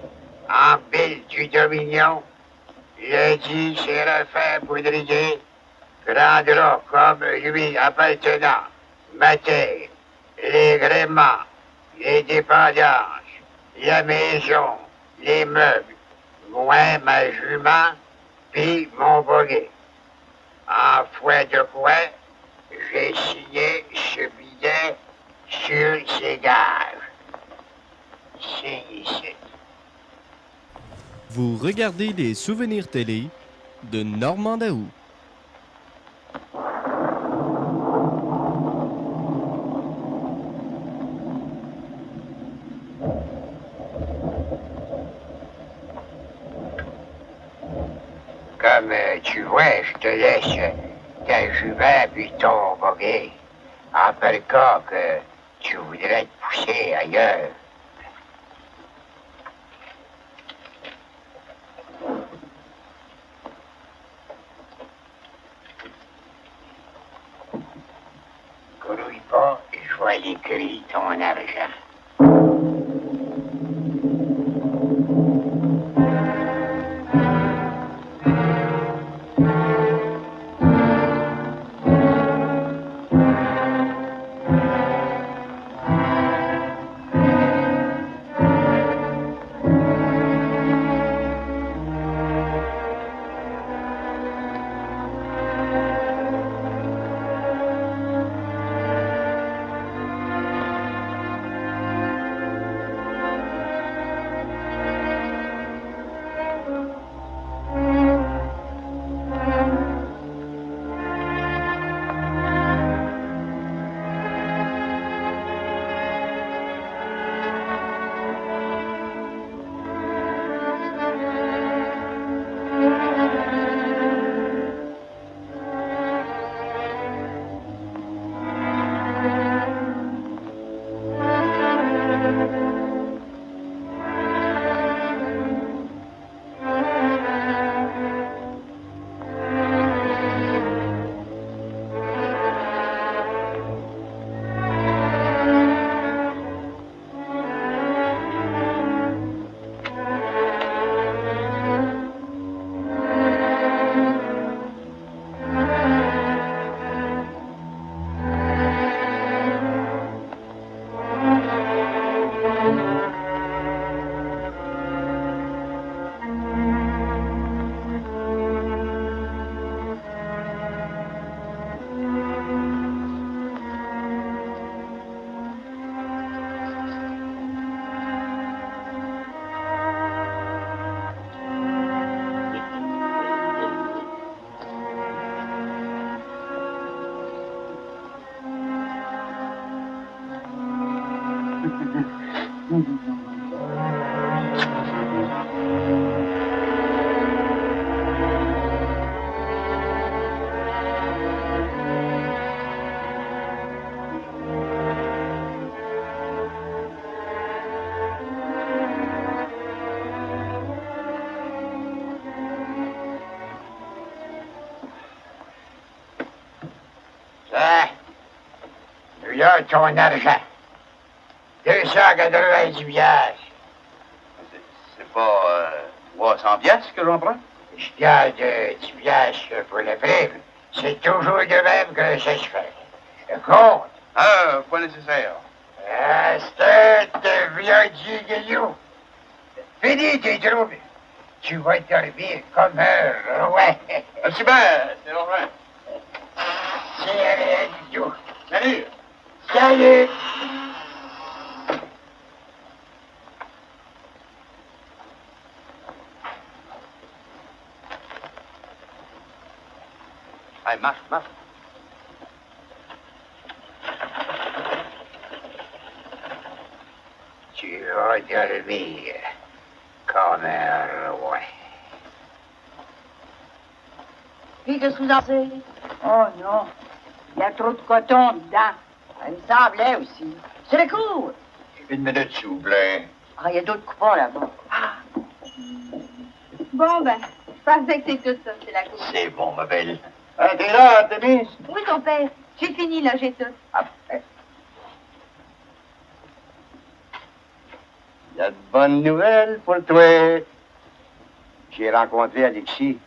en bille du Dominion, le dit Séraphin Poudrier prendra comme lui appartenant ma terre, les gréements, les dépendances, la maison, les meubles, moi, ma jument, puis mon boguet. En foi de quoi, j'ai signé ce billet sur ces gages. C'est ici. Vous regardez les souvenirs télé de Normand Daou. Comme tu vois, je te laisse ta jument puis ton boguet. En peu cas que tu voudrais te pousser ailleurs. Grouille pas et je vais aller cueillir ton argent. Là, ton argent. 290 piastres. C'est pas 300 piastres que j'en prends? Je garde 10 piastres pour le prime. C'est toujours de même que ça se fait. Je compte. Ah, pas nécessaire. C'est un vieux guillou. Fini tes troubles. Tu vas dormir comme un roi. Merci bien, c'est normal. C'est rien du tout. Salut! Salut! Allez, marche, marche. Tu vas dormir comme un roi. Puis, qu'est-ce que vous en savez? Oh non, il y a trop de coton dedans. Ça me semblait aussi. C'est le cours. Une minute, s'il vous plaît. Ah, il y a d'autres coupons là-bas. Bon, ben, je pensais que c'est tout ça, c'est la cour. C'est bon, ma belle. Ah, t'es là, Denis? Oui, ton père, j'ai fini, là, j'ai tout. Il y a de bonnes nouvelles pour toi. J'ai rencontré Alexis.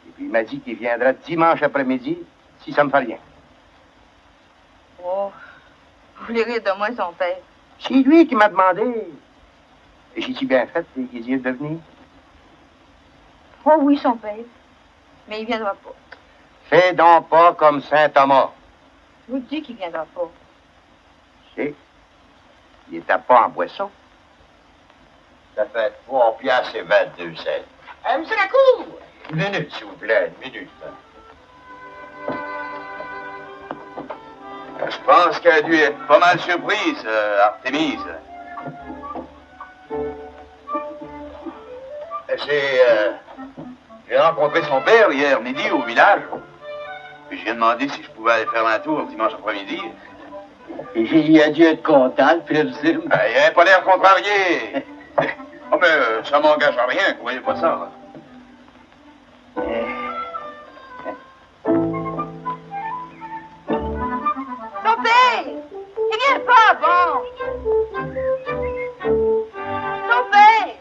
Et puis il m'a dit qu'il viendra dimanche après-midi si ça me fait rien. Oh, vous voulez rire de moi, son père? C'est lui qui m'a demandé. Et j'ai-tu bien fait qu'il vient de venir? Oh oui, son père. Mais il viendra pas. Fais donc pas comme Saint Thomas. Je vous dis qu'il viendra pas. Tu sais, il était pas en boisson. Ça fait 3 piastres et 22 cents. Monsieur Lacour! Une minute, s'il vous plaît, une minute. Je pense qu'elle a dû être pas mal surprise, Artémise. J'ai rencontré son père hier midi au village. Puis j'ai demandé si je pouvais aller faire un tour dimanche après-midi. Il a dû être content, Phil Sim. Il n'avait pas l'air contrarié. Oh, mais ça m'engage à rien, vous voyez pas ça, là. Ton père! Il vient pas avant! Ton père!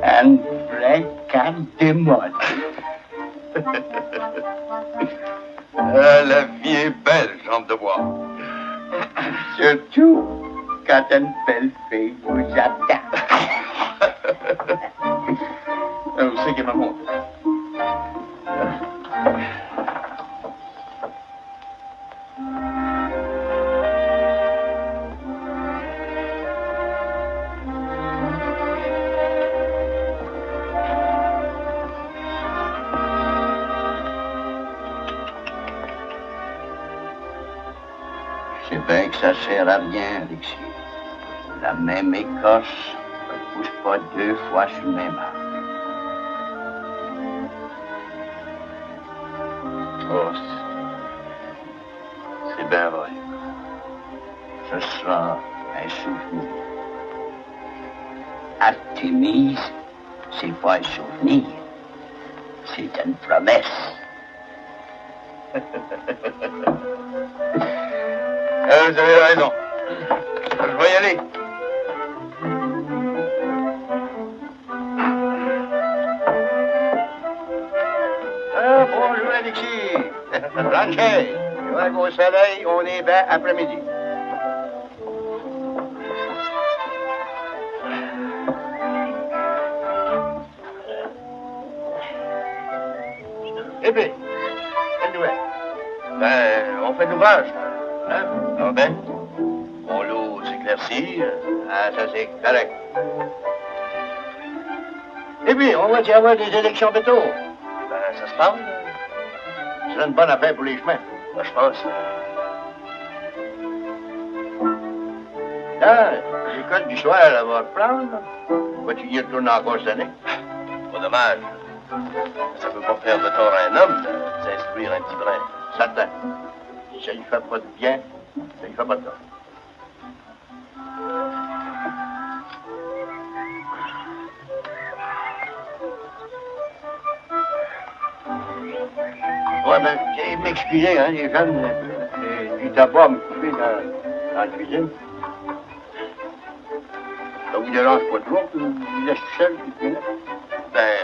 Un vrai cap de mode. La vie est belle, jambe de bois. Surtout quand une belle fille vous attend. Où c'est qu'elle m'a montré? C'est bien que ça sert à rien, Alexis. La même écorce ne pousse pas deux fois sur le même arbre. Oh, c'est bien vrai. Ce sera un souvenir. Artémise, c'est pas un souvenir, c'est une promesse. Vous avez raison. Je vais y aller. Bonjour, Alexis. Ranger, tu vois qu'au soleil, on est bien après-midi. Eh bien, quelle nouvelle? Ben, on fait de l'ouvrage. Hein? Ça va bien? Bon, l'eau s'éclaircit. Ah, ça c'est correct. Et puis, on va y avoir des élections bientôt. Ben, ça se parle. C'est une bonne affaire pour les chemins. Ben, je pense. Là, l'école du soir, elle va reprendre. Vas-tu y retourner encore cette année? Pas dommage. Ça peut pas faire de tort à un homme de s'instruire un petit brin. Certain. Si ça lui fait pas de bien, ça lui fait pas de tort. Ouais, ben, j'ai m'excuser, hein, les jeunes, un peu. Du tabac à me couper dans la cuisine. Ça vous dérange pas trop que je vous laisse tout seul, quelques minutes? Ben,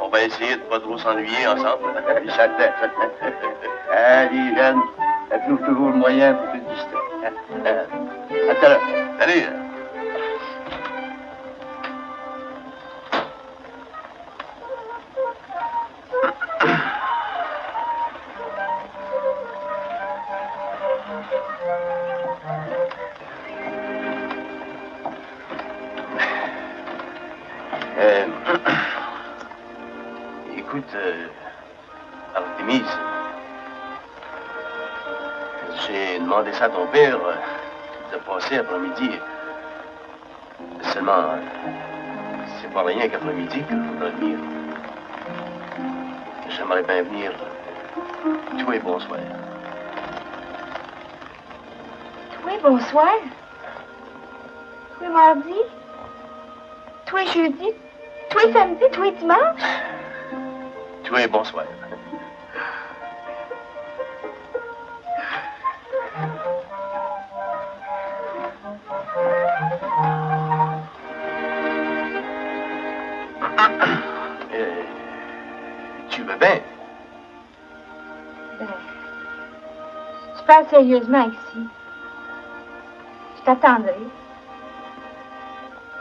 on va essayer de pas trop s'ennuyer ensemble. Certain, certain. Ah, les jeunes, ça trouve toujours le moyen pour se distraire. À tout à l'heure. Salut. Écoute, Artémise, j'ai demandé ça à ton père de passer après-midi. Seulement, c'est pas rien qu'après-midi que je voudrais venir. J'aimerais bien venir tous les bonsoirs. Tous les bonsoirs? Tous les mardis? Tous les jeudis? Tous les samedis? Tous les dimanches? Tous les bonsoirs. Tu veux bien? Ben, tu parles sérieusement ici. Je t'attendrai.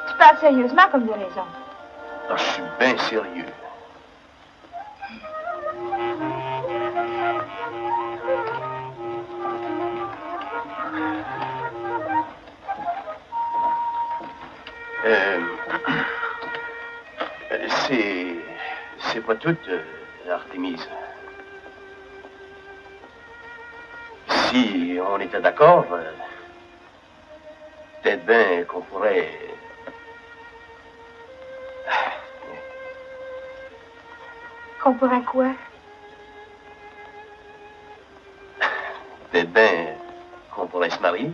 Tu parles sérieusement comme de raison. Ah, je suis bien sérieux. C'est pas tout, Artémise. Si on était d'accord, peut-être bien qu'on pourrait... Qu'on pourrait quoi? Peut-être bien qu'on pourrait se marier.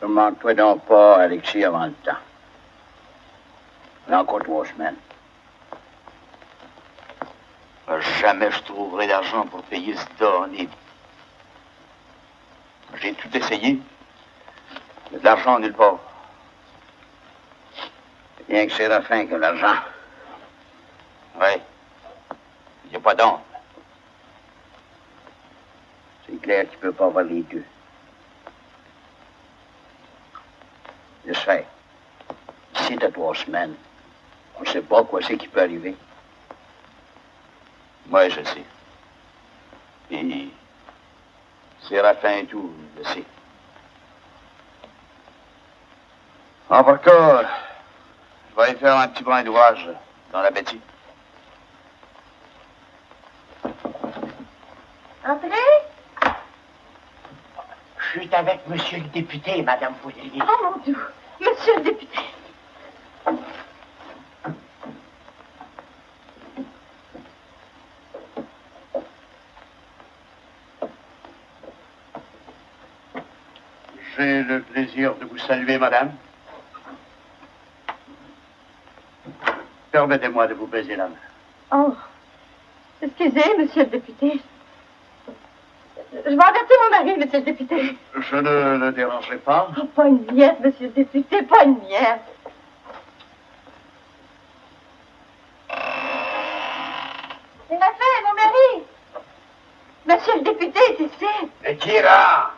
Ne manque-toi donc pas, Alexis, avant le temps. Il y a encore 3 semaines. Jamais je trouverai l'argent pour payer ce donné. J'ai tout essayé. Il y a de l'argent nulle part. Rien que Séraphin qui a l'argent. Oui. Il n'y a pas d'ombre. C'est clair qu'il ne peut pas avoir les deux. Je sais. Ici, t'as 3 semaines. On ne sait pas quoi c'est qui peut arriver. Moi, je sais. Et Séraphin et tout, je sais. En par cas, je vais aller faire un petit brin d'ouvrage dans la bêtise. Entrez? Je suis avec monsieur le député, madame Poudrier. Oh mon Dieu! Monsieur le député! J'ai le plaisir de vous saluer, madame. Permettez-moi de vous baiser la main. Oh, excusez, monsieur le député. Je vais avertir mon mari, monsieur le député. Je ne le dérangerai pas. Oh, pas une miette, monsieur le député, pas une miette. C'est la fin, mon mari. Monsieur le député est ici. Et qui rentre?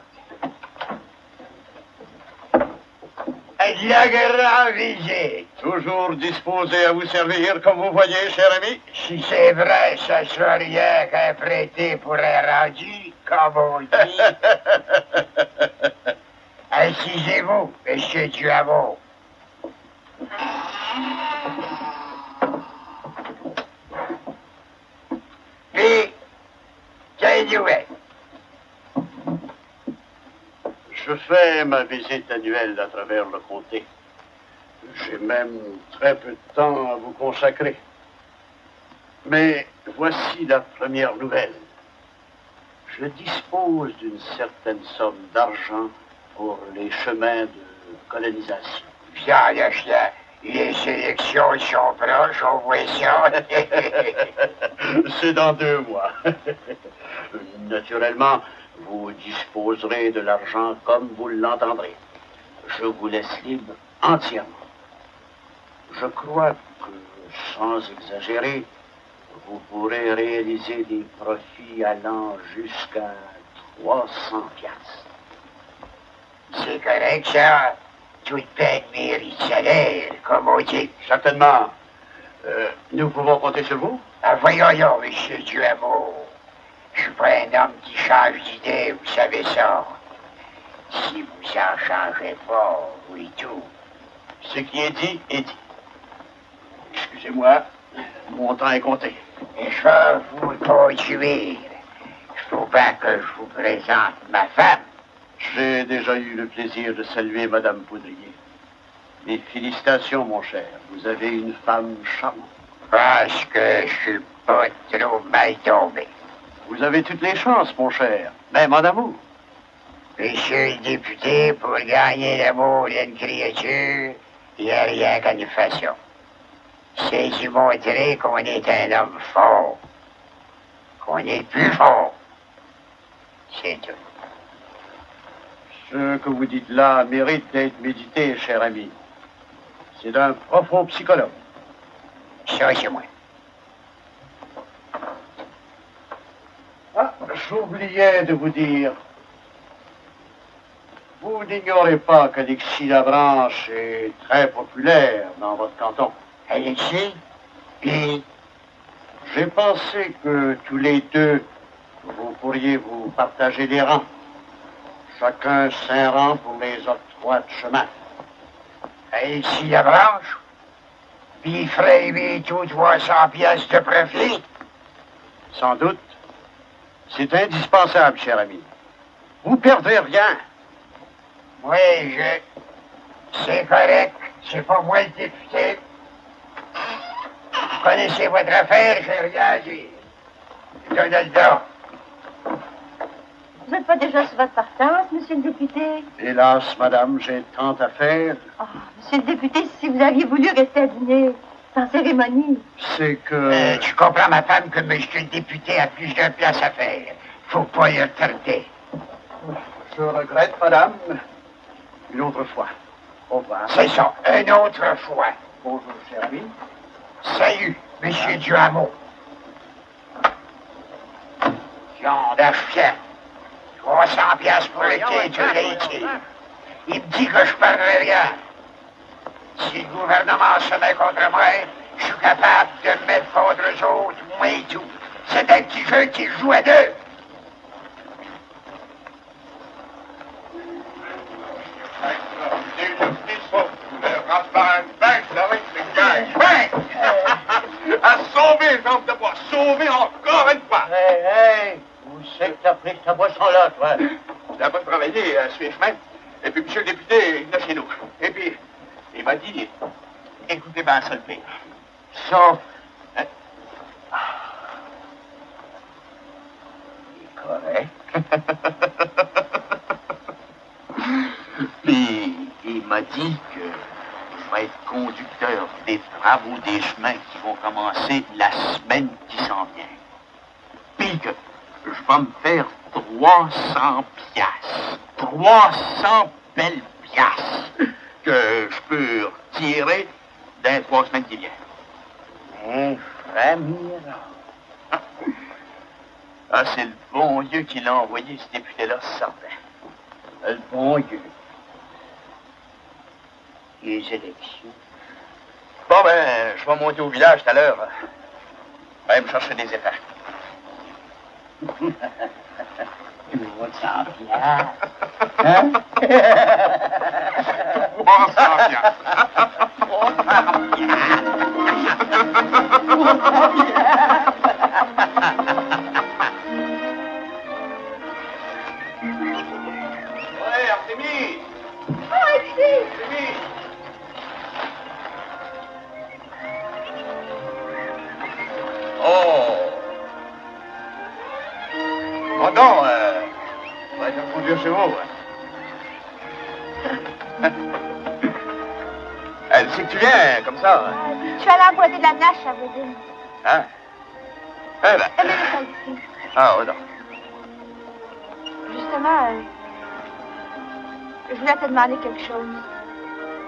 De la grande visite. Toujours disposé à vous servir, comme vous voyez, cher ami. Si c'est vrai, ça sera rien qu'un prêté pour un rendu, comme on dit. Assisez-vous, monsieur Duhamel. Puis, quelle nouvelle? Je fais ma visite annuelle à travers le comté. J'ai même très peu de temps à vous consacrer. Mais voici la première nouvelle. Je dispose d'une certaine somme d'argent pour les chemins de colonisation. Bien, le chien. Les élections sont proches, on voit ça. C'est dans 2 mois. Naturellement, vous disposerez de l'argent comme vous l'entendrez. Je vous laisse libre entièrement. Je crois que, sans exagérer, vous pourrez réaliser des profits allant jusqu'à 300 piastres. C'est correct, ça. Toute peine mérite salaire, comme on dit. Certainement. Nous pouvons compter sur vous? Ah, voyons donc, monsieur Duhamel. Je suis pas un homme qui change d'idée, vous savez ça. Si vous en changez pas, oui tout. Ce qui est dit, est dit. Excusez-moi, mon temps est compté. Je vais vous conduire. Il faut bien que je vous présente ma femme. J'ai déjà eu le plaisir de saluer Madame Poudrier. Mes félicitations, mon cher. Vous avez une femme charmante. Parce que je suis pas trop mal tombé. Vous avez toutes les chances, mon cher, même en amour. Monsieur le député, pour gagner l'amour d'une créature, Il n'y a rien qu'à nous fassions. C'est d'y montrer qu'on est un homme fort. Qu'on est plus fort. C'est tout. Ce que vous dites là mérite d'être médité, cher ami. C'est d'un profond psychologue. Ça, c'est moi. Ah, j'oubliais de vous dire. Vous n'ignorez pas qu'Alexis Labranche est très populaire dans votre canton. Alexis? Et j'ai pensé que tous les deux, vous pourriez vous partager les rangs. Chacun 5 rangs pour les octrois de chemin. Alexis Labranche? Puis il ferait lui tout 300 pièces de profit? Sans doute. C'est indispensable, cher ami. Vous perdrez rien. Oui, c'est correct. C'est pas moi le député. Vous connaissez votre affaire, j'ai rien à dire. Donald-Trump. Vous n'êtes pas déjà sur votre partance, monsieur le député? Hélas, madame, j'ai tant à faire. Oh, monsieur le député, si vous aviez voulu rester à dîner, sans cérémonie. C'est que... Tu comprends, ma femme, que monsieur le député a plus de place à faire. Faut pas y retarder. Je regrette, madame. Une autre fois. Au revoir. C'est ça, une autre fois. Bonjour, cher ami. Salut, monsieur Duhamel. Viande à chien. 300 piastres pour l'été, tu l'as été. Il me dit que je perdrai rien. Si le gouvernement se met contre moi, je suis capable de me mettre contre eux autres, moi et tout. C'est un petit jeu qui joue à deux. À sauver, jambe de bois, sauver encore une fois. Hey, où c'est que t'as pris ta boisson-là, toi? J'ai pas travaillé sur les chemins. Et puis, monsieur le député, il est chez nous. Et puis, il m'a dit, écoutez bien ça le pire. Sauf... Hein? C'est correct. Puis, il m'a dit que je vais être conducteur des travaux des chemins qui vont commencer la semaine qui s'en vient. Puis que je vais me faire 300 piastres. 300 belles piastres que je peux retirer dans les 3 semaines qui viennent. Infamira. Ah, c'est le bon Dieu qui l'a envoyé, ce député-là, certain. Le bon Dieu. Les élections. Bon, ben, je vais monter au village tout à l'heure. Je vais aller me chercher des effets. 300 piastres. Hein? 300 piastres. 300 piastres. Ouais, Artémis. Oh, Alexis! Artémis. Oh! Bon, non, on va être conduire chez vous. Elle sait que tu viens, comme ça. Je suis allée emboîter de la nage, ça veut dire. Hein? Eh ben. Elle est Alexis. Ah, oh non. Justement, je voulais te demander quelque chose.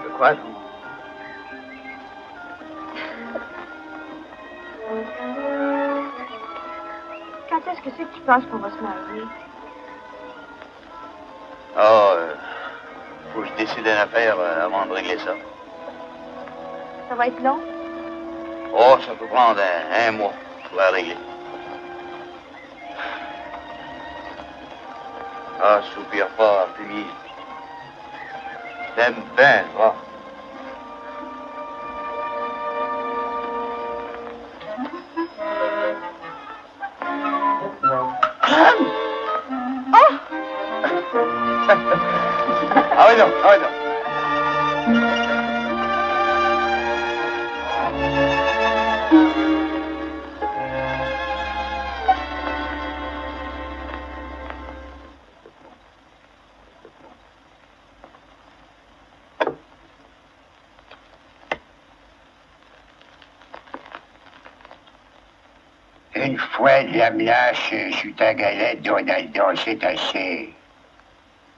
De quoi, non? Quand est-ce que c'est que tu penses qu'on va se marier? Oh, faut que je décide une affaire avant de régler ça. Ça va être long? Oh, ça peut prendre un mois pour la régler. Ah, soupire pas, Artémis. T'aimes bien, toi. Ah oui, non, ah oui, non. Une fois de la melache sur ta galette, Donalda, c'est assez.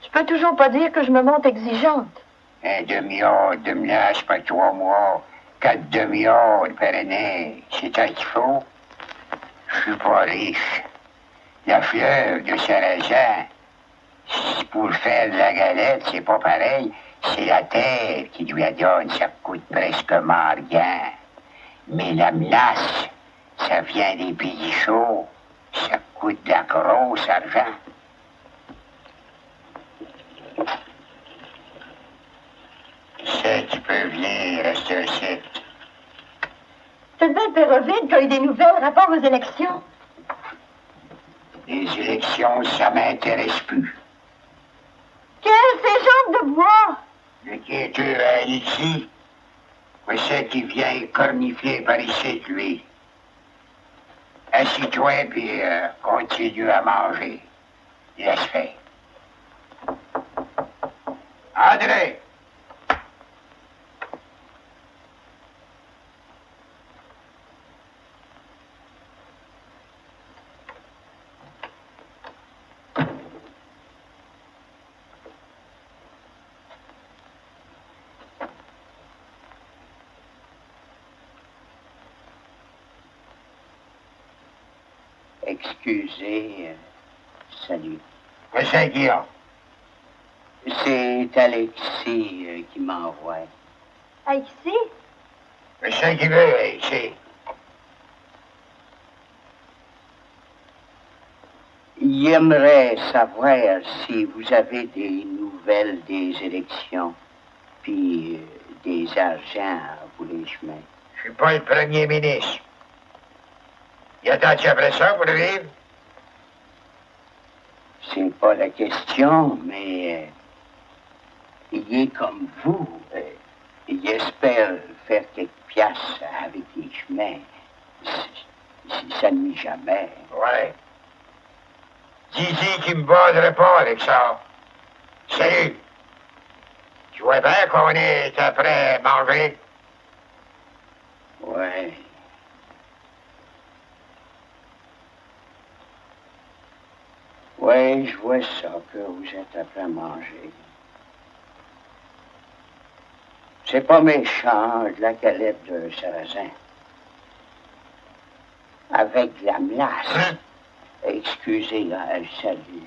Je peux toujours pas dire que je me montre exigeante. Un demi-heure de melache par 3 mois, 4 demi-heures par année, c'est ça qu'il faut. Je suis pas riche. La fleur de sarrasin, pour faire de la galette, c'est pas pareil. C'est la terre qui lui la donne, ça coûte presque rien. Mais la melasse, ça vient des pays chauds, ça coûte de la grosse argent. Tu peux venir rester ici. Sylvain Pérovide qui a eu des nouvelles rapport aux élections. Les élections, ça m'intéresse plus. Quelle ces jambes de bois! Le quêteur ici, c'est qui vient cornifier par ici, lui. Assis-toi, puis continue à manger. Laisse faire. André! Excusez, salut. C'est Guillaume. C'est Alexis qui m'envoie. Alexis? C'est qui veut, Alexis. Il aimerait savoir si vous avez des nouvelles des élections, puis des argents pour les chemins. Je suis pas le premier ministre. Y a-t-il après ça pour vivre? C'est pas la question, mais il est comme vous. Il espère faire quelques piastres avec les chemins. Si ça nuit jamais. Ouais. Dis-y qu'il me baudrait pas avec ça. Salut. Tu vois bien qu'on est après manger? Ouais. Oui, je vois ça, que vous êtes après manger. C'est pas méchant, de la galette de sarrasin. Avec de la melasse. Excusez-la, salut.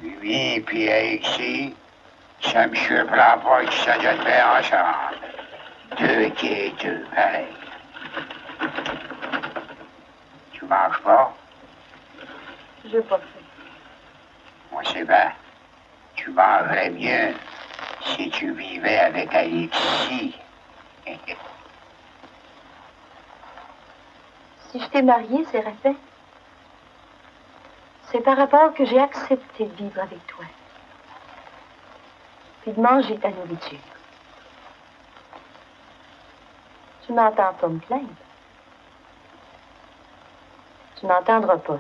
Oui, puis ici, ça me surprend pas que ça devrait ensemble. Deux quêteux, pareil. Tu manges pas? Je pas fait. Moi, c'est bien. Tu mangerais mieux si tu vivais avec Alexis. Si je t'ai mariée, c'est répète. C'est par rapport que j'ai accepté de vivre avec toi. Puis de manger ta nourriture. Tu m'entends pas me plaindre. Tu m'entendras pas.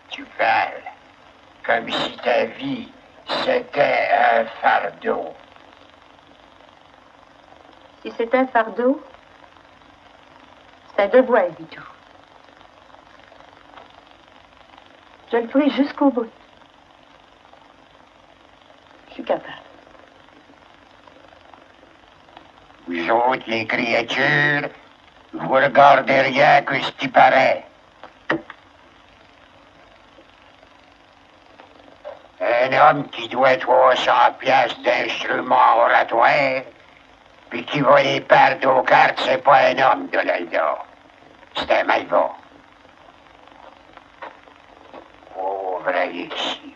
Tu parles comme si ta vie, c'était un fardeau. Si c'est un fardeau, c'est un devoir, Vitou. Je le ferai jusqu'au bout. Je suis capable. Vous autres, les créatures, vous regardez rien que ce qui paraît. Un homme qui doit 300 piastres d'instruments oratoires, puis qui va les perdre aux cartes, c'est pas un homme de l'Alda. C'est un malvin. Pauvre Alexis.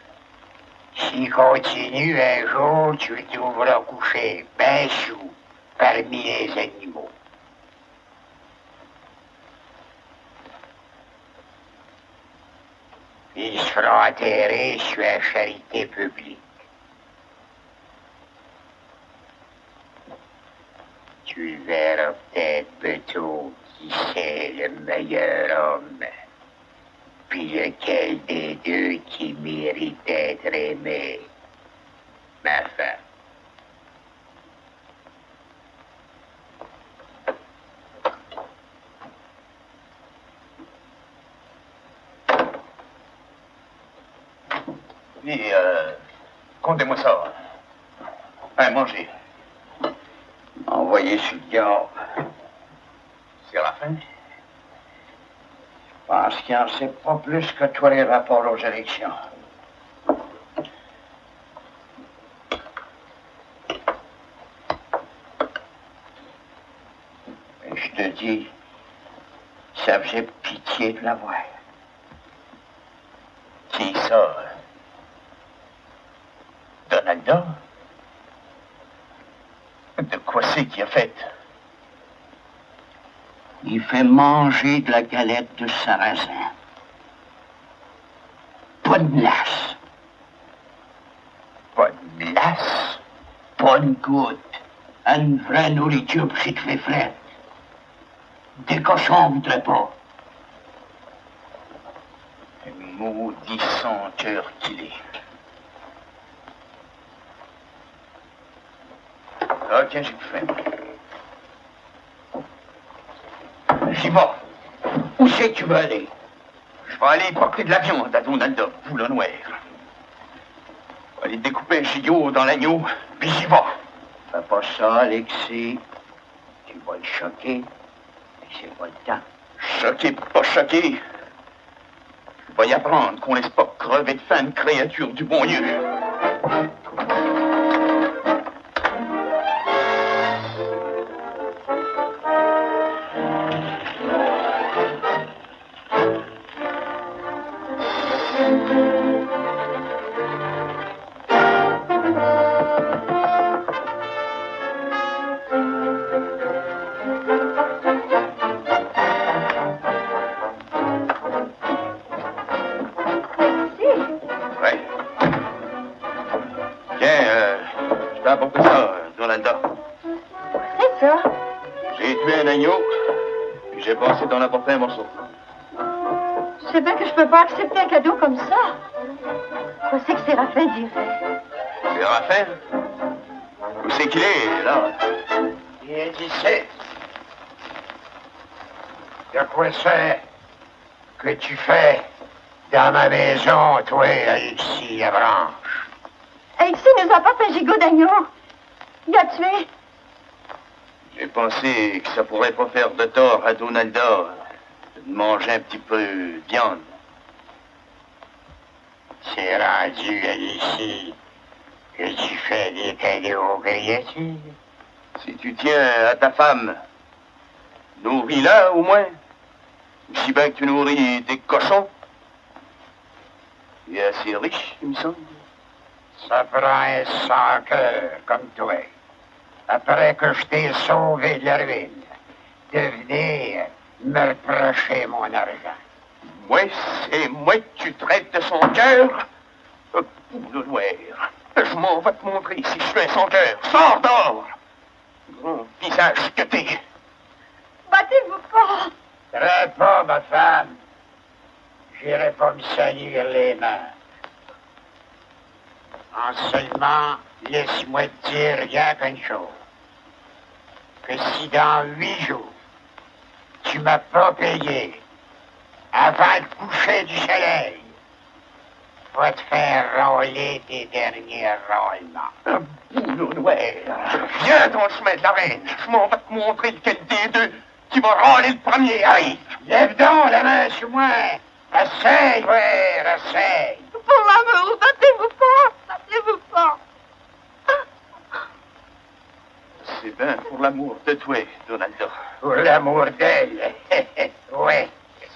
S'il continue, un jour, tu le trouveras couché, ben sous, parmi les animaux. Il se fera enterrer sur la charité publique. Tu verras peut-être bientôt qui c'est le meilleur homme, puis lequel des deux qui mérite d'être aimé. ma femme. Puis, comptez-moi ça. Mangez. Envoyez sur le diable. C'est la fin. Je pense qu'il n'en sait pas plus que toi les rapports aux élections. Et je te dis, ça faisait pitié de la voir. Qui ça? Donalda? De quoi c'est qu'il a fait? Il fait manger de la galette de sarrasin. Pas de glace. Pas de glace? Pas une goutte. Une vraie nourriture pour cette fait frette. Des cochons ne voudraient pas. Un maudit sans-cœur qu'il est. Ah, tiens, j'ai plus faim. J'y vais. Où c'est que tu veux aller? Je vais aller porter de la viande à Donalda, poule noire. Je vais aller découper un gigot dans l'agneau, puis j'y vais. Fais pas ça, Alexis. Tu vas le choquer. Et c'est pas le temps. Choqué, pas choqué. Je vais y apprendre qu'on laisse pas crever de faim une créature du bon Dieu. T'en as porté un morceau. Je sais bien que je peux pas accepter un cadeau comme ça. Quoi c'est que Séraphin dirait? Séraphin? Où c'est qu'il est, là? Il est ici. De quoi c'est que tu fais dans ma maison, toi, Alexis Labranche? Alexis nous a pas fait un gigot d'agneau. Il a tué. J'ai pensé que ça pourrait pas faire de tort à Donalda de manger un petit peu de viande. C'est rendu, Alexis, que tu fais des cadeaux aux créatures. Si tu tiens à ta femme, nourris-la au moins. Aussi bien que tu nourris des cochons. Tu es assez riche, il me semble. Ça prend un sans-cœur comme toi. Après que je t'ai sauvé de la ruine, de venir me reprocher mon argent. Moi, c'est moi que tu traites de son cœur? Poule noire, je m'en vais te montrer si je suis un son cœur. Sors dehors! Gros visage que t'es. Battez-vous pas! Très pas, ma femme. J'irai pas me salir les mains. En seulement, laisse-moi te dire rien qu'une chose. Que si dans 8 jours, tu m'as pas payé avant le coucher du soleil, va te faire rôler tes derniers rôlements. Boule noire, viens dans le chemin de la reine. Je m'en vais te montrer lequel des deux qui va râler le premier. Arrive! Lève donc la main sur moi. Essaye, ouais, essaye. Pour l'amour, battez-vous pas! Battez-vous pas! C'est bien pour l'amour de toi, Donalda. Pour l'amour d'elle, ouais.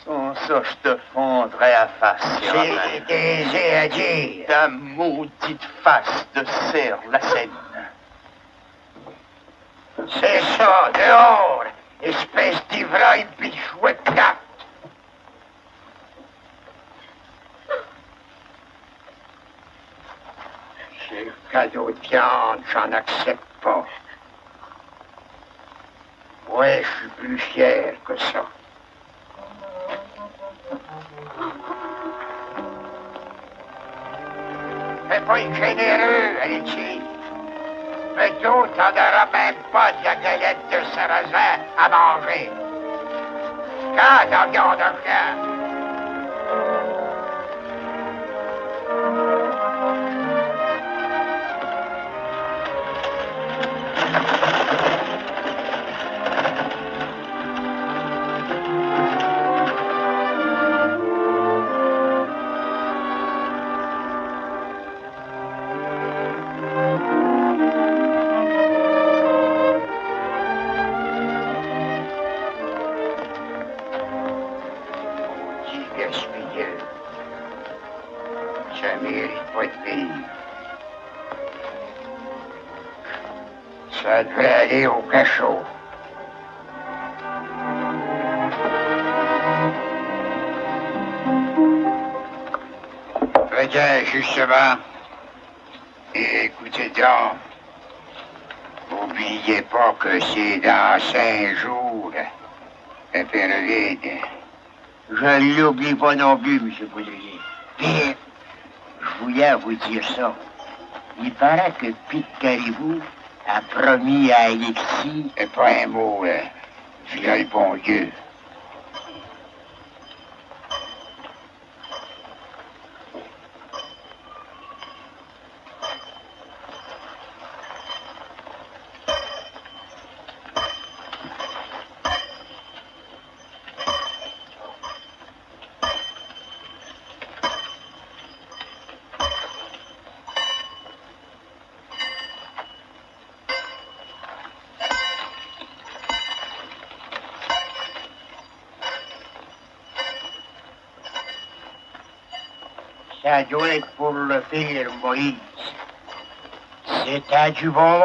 Sans ça, je te fondrais à face, C'est aisé à dire. Ta maudite face de serre la scène. C'est ça, dehors, espèce d'ivrogne pis de chouette carte. C'est le cadeau de viande, j'en accepte pas. Ouais, je suis plus fier que ça. Fais pas une généreux, Alexis. Mais toi, t'en auras même pas de la galette de sarrasin à manger. Quand t'en regardes rien. Ça mérite pas de vivre. Ça devrait aller au cachot. Fait que, justement, écoutez donc, n'oubliez pas que c'est dans 5 jours, la période. Je ne l'oublie pas non plus, M. Poudrier. Puis, je voulais vous dire ça. Il paraît que Pete Caribou a promis à Alexis... Et pas un mot, via le bon Dieu. Ça doit être pour le pire Moïse. C'est à du bon.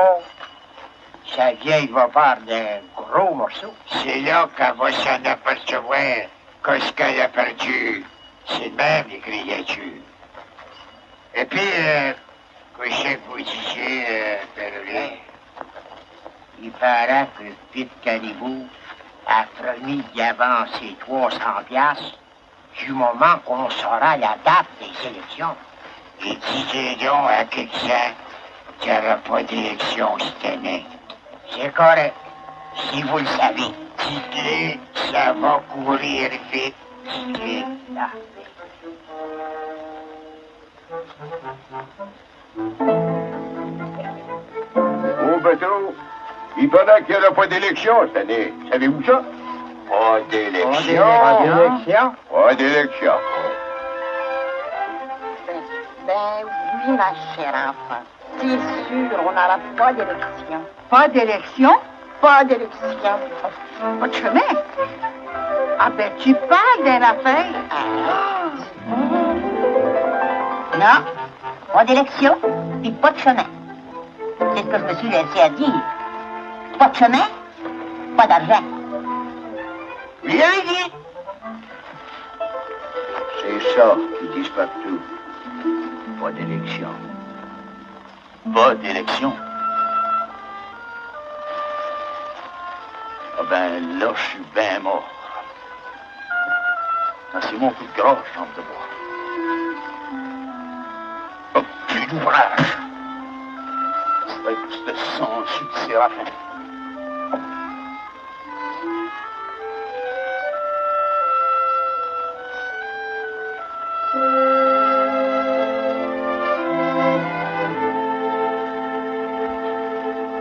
Sa vieille va faire d'un gros morceau. C'est là qu'elle va s'en apercevoir que ce qu'elle a perdu, c'est de même les créatures. Et puis, qu'est-ce que vous disiez, Berlin? Il paraît que Pete Caribou a promis d'y avancer 300 piastres du moment qu'on saura la date des élections. Et dites donc à quelqu'un qu'il n'y aura pas d'élection cette année. C'est correct, si vous le savez. Dites-le, ça va courir vite. Dites-le, là. Mon patron, il paraît qu'il n'y aura pas d'élection cette année. Savez-vous ça? Pas d'élection. Pas d'élection. Ben oui, ma chère enfant. C'est sûr, on n'aura pas d'élection. Pas d'élection? Pas d'élection. Pas de chemin. Ah ben, tu parles d'une affaire. Non, pas d'élection, puis pas de chemin. C'est ce que je me suis laissé à dire. Pas de chemin, pas d'argent. Bien dit. C'est ça qu'ils disent partout. Pas d'élection. Pas d'élection. Ah ben là, je suis bien mort. Ça, c'est mon coup de grâce, j'ai envie de voir. Oh, plus d'ouvrage. C'est sans suite de Séraphin.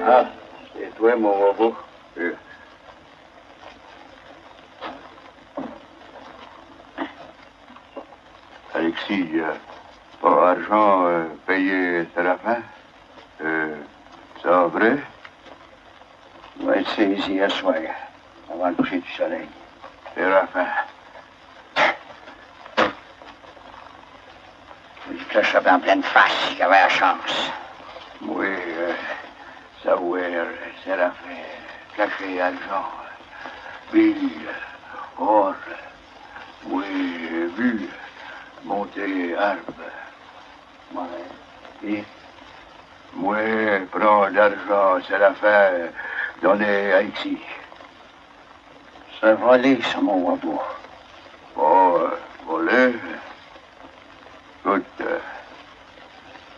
Ah, c'est toi, mon robot. Alexis, pas argent payé Séraphin? Ça vrai? On va être saisi à soir, avant le coucher du soleil. Séraphin. Je te chopais en pleine face, il y avait la chance. Oui, savoir, Séraphin, caché argent, pile, or, oui, vu, monter arbre. Ouais. Et Moi, prends l'argent, Séraphin, donner à Alexis. c'est volé, ça, mon robot. Bon, voler. Écoute,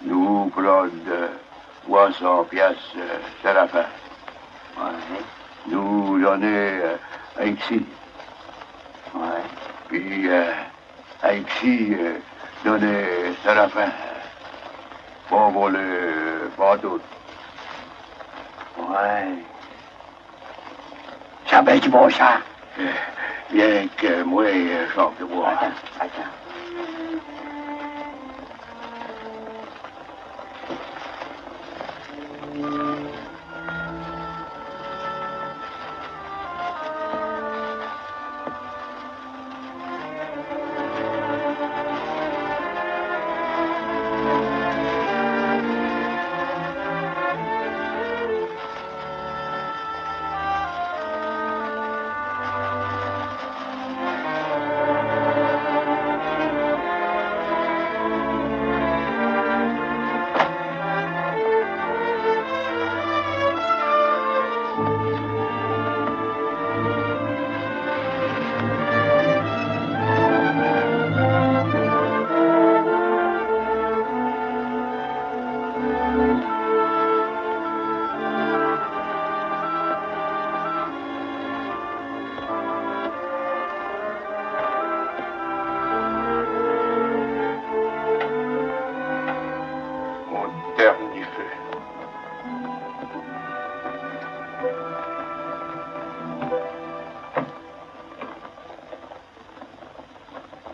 nous prenons poisson 300 piastres, c'est la fin. Ouais. Nous donner ici. Ouais. Puis ici, donner, c'est la fin. Pas voler, pas d'autre. Ouais. Ça va être bon, ça. Bien que moi, j'en peux voir. Attends.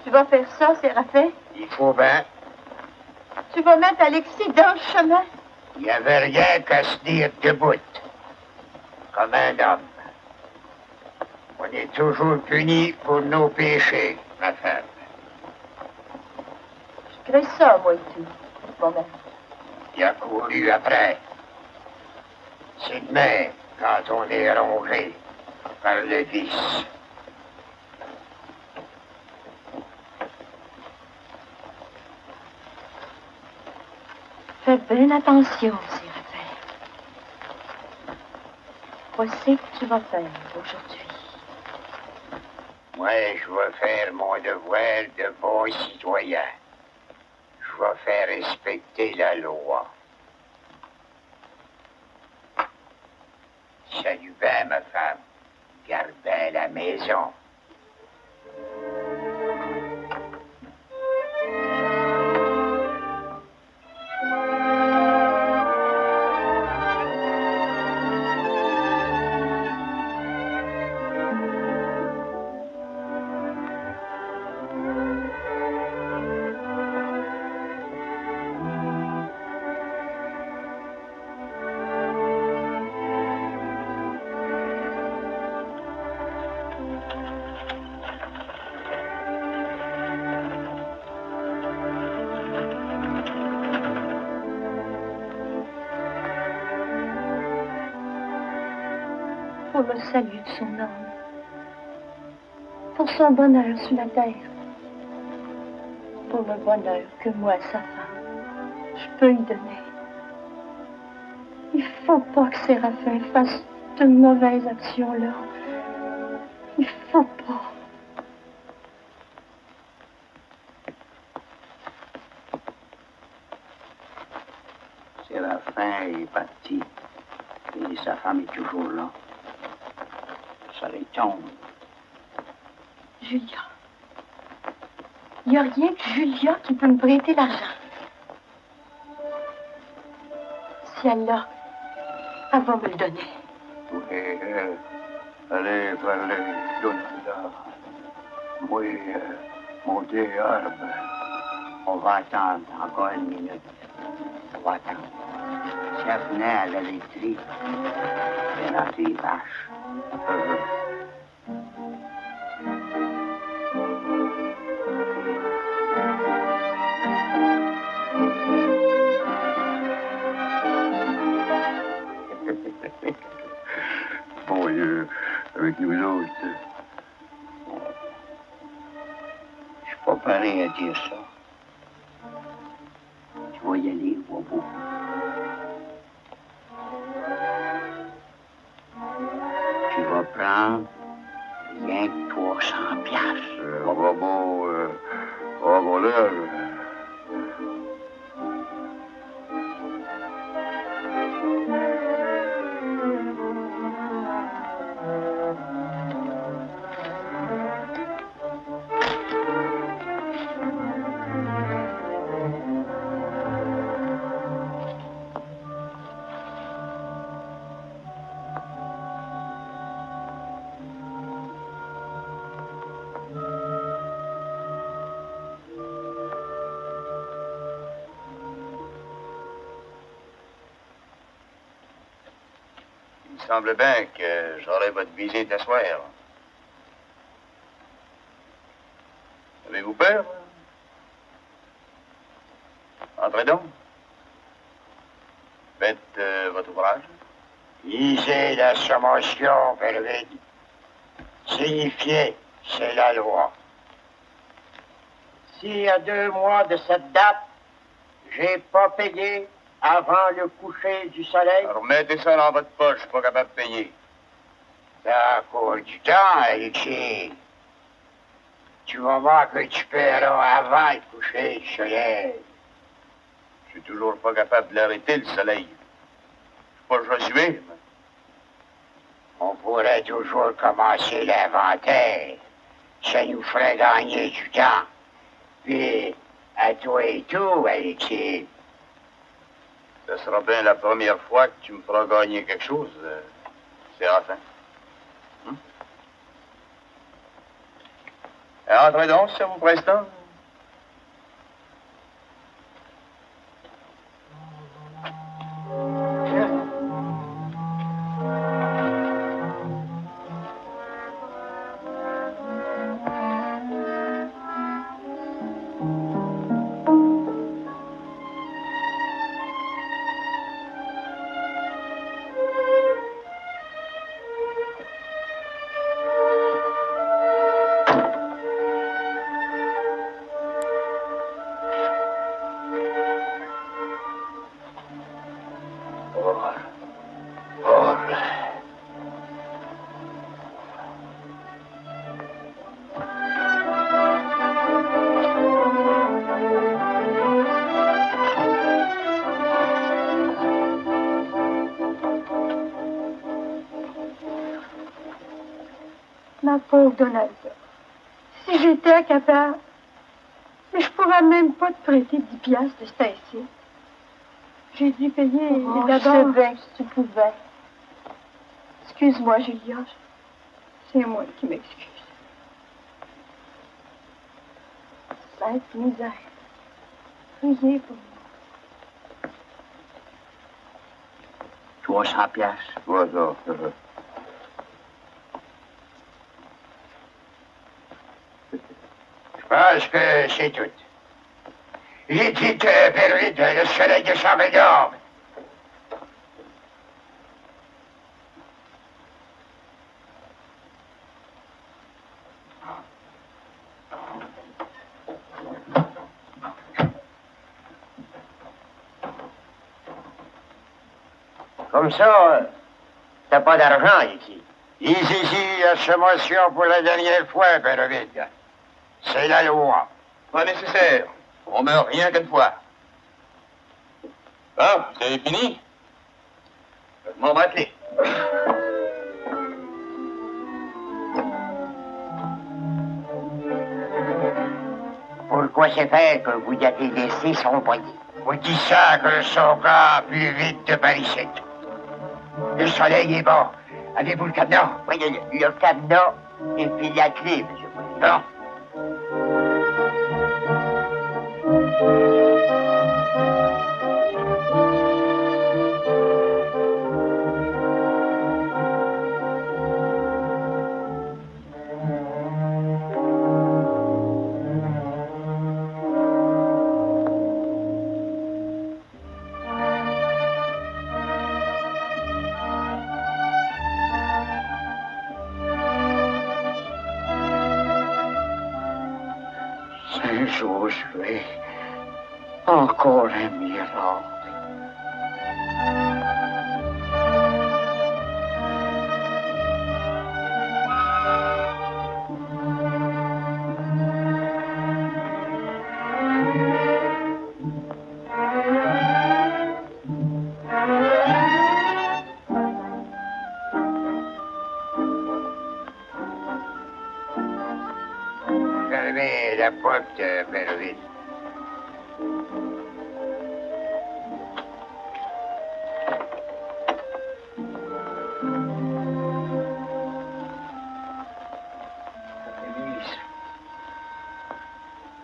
Tu vas faire ça, Séraphin? Il faut bien. Tu vas mettre Alexis dans le chemin? Il n'y avait rien qu'à se dire debout. Comme un homme. On est toujours puni pour nos péchés, ma femme. Je crée ça, moi et tout. Bon, Il a couru après. C'est demain, quand on est rongé par le vice. Fais bien attention, Séraphin. Voici que tu vas faire aujourd'hui. Moi, je vais faire mon devoir de bon citoyen. Je vais faire respecter la loi. Salut bien, ma femme. Garde bien la maison. Pour le salut de son âme, pour son bonheur sur la terre, pour le bonheur que moi, sa femme, je peux lui donner. Il faut pas que Séraphin fasse de mauvaises actions là. Il faut pas. Séraphin est parti. Et sa femme est toujours là. Ça les tombe. Julia. Il n'y a rien que Julia qui peut me prêter l'argent. Si elle l'a, elle va me le donner. Oui, allez, donne là. Moi, monter arbre. On va attendre encore une minute. On va attendre. Si elle venait à la laiterie, elle a des vaches. Bon Dieu, avec nous autres. Je suis pas pareil à dire ça. Tu vas y aller, Bobo. Tu vas prendre rien que 300 piastres. On va voleur. semble bien que j'aurai votre visite ce soir. Avez-vous peur? Entrez donc. Faites votre ouvrage. Lisez la sommation, Belvide. Signifiez, c'est la loi. Si à 2 mois de cette date, j'ai pas payé avant le coucher du soleil. Remettez ça dans votre poche, je suis pas capable de payer. C'est à cause du temps, Alexis. Tu vas voir que tu paieras avant le coucher du soleil. Je suis toujours pas capable de l'arrêter, le soleil. Je suis pas Josué. On pourrait toujours commencer l'inventaire. Ça nous ferait gagner du temps. Puis, à toi et tout, Alexis. Ce sera bien la première fois que tu me feras gagner quelque chose, Séraphin. Entrez donc, si ça vous presse tant. Ma pauvre Donalda, si j'étais capable, mais je pourrais même pas te prêter 10 piastres de cet ici. J'ai dû payer les Je savais que tu pouvais. Excuse-moi, Julia. C'est moi qui m'excuse. Sainte misère. Priez pour moi. 300 piastres. Voilà. Je pense que c'est tout. J'ai dit que, Belvide, le soleil descend énorme. Comme ça, t'as pas d'argent ici. Lisez-y la sommation pour la dernière fois, Belvide. C'est la loi. Pas nécessaire. On meurt rien qu'une fois. Bon, vous avez fini? Faites-moi m'atteler. Pourquoi c'est fait que vous avez laissé son poignet? On dit ça que son gars plus vite de Paris. Le soleil est bon. Avez-vous le cadenas? Oui, le cadenas et puis la clé, monsieur. Non. Saint-Josué, encore un miracle. Fermez la porte, Belvide.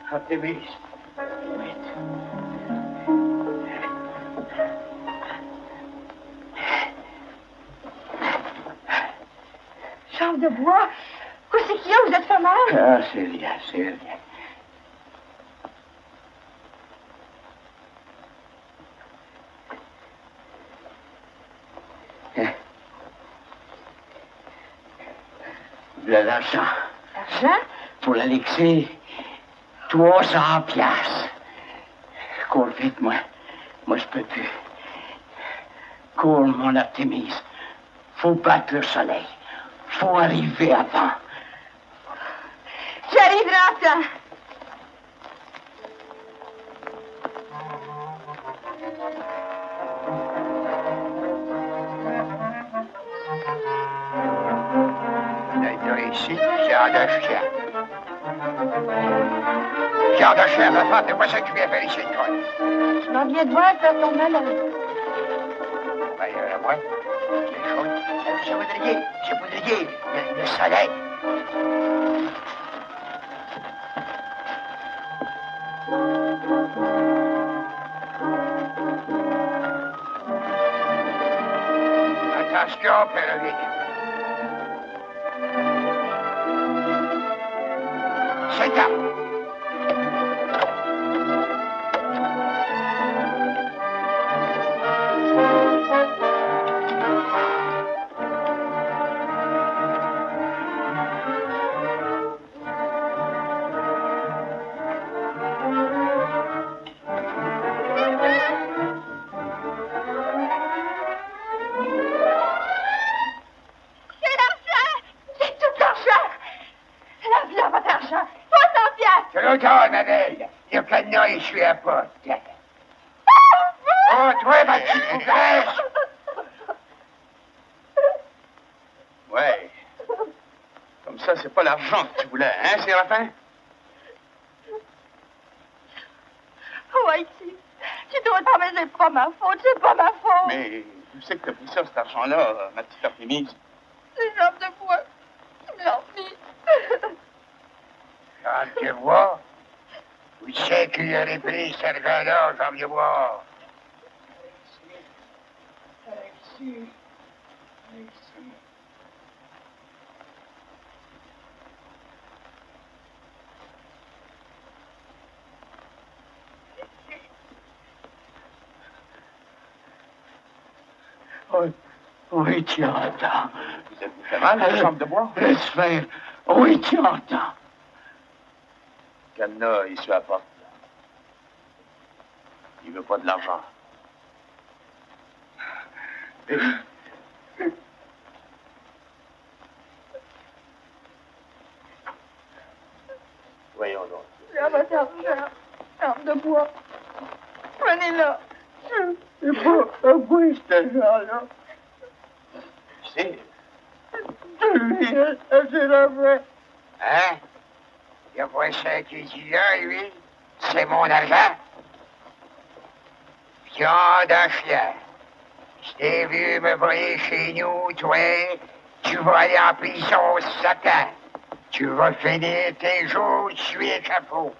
Artemis. Chambre de bois? Qu'est-ce qu'il y a? Vous êtes pas mal? Ah, c'est rien, c'est rien. Voilà l'argent. L'argent? Pour l'Alexis, 300 piastres. Cours vite, moi. Moi, je peux plus. Cours, mon Artémise. Faut battre le soleil. Faut arriver avant. J'arriverai à temps. Ici, Jean de chien. Jean de chien, ma femme, c'est moi ça que tu viens faire ici, toi. Je m'en viens de voir faire ton malheur. Ben, moi, c'est chaud. Je voudrais dire, le soleil. Attention, Pérovic. C'est ça. Ma belle, le cadenas est sur la porte. Oh, toi, ma petite pougresse! Ouais. Comme ça, c'est pas l'argent que tu voulais, hein, Séraphin? Oh, Haïti, tu dois pas, mais c'est pas ma faute, c'est pas ma faute. Mais tu sais que t'as pris ça, cet argent-là, ma petite Artémise. C'est jambes de bois. Tu me l'as pris. Jambe de bois? Où c'est qu'il aurait pris cet argent-là, jambe de bois? Alexis. Oui, tu entends. Vous avez fait mal, la chambre de bois? Laisse faire. Oui, tu entends. Cadenas, il est sur la porte, là. Il veut pas de l'argent. Voyons donc. Là, votre argent. Jambe de bois. Prenez-le. C'est pas un bruit, cet argent-là. Tu sais, C'est la vraie. Hein? Il a pas ça qui dit là, lui? C'est mon argent? Viande à chien. Je t'ai vu me voler chez nous, toi. Tu vas aller en prison, Satan. Tu vas finir tes jours sur les chapeaux.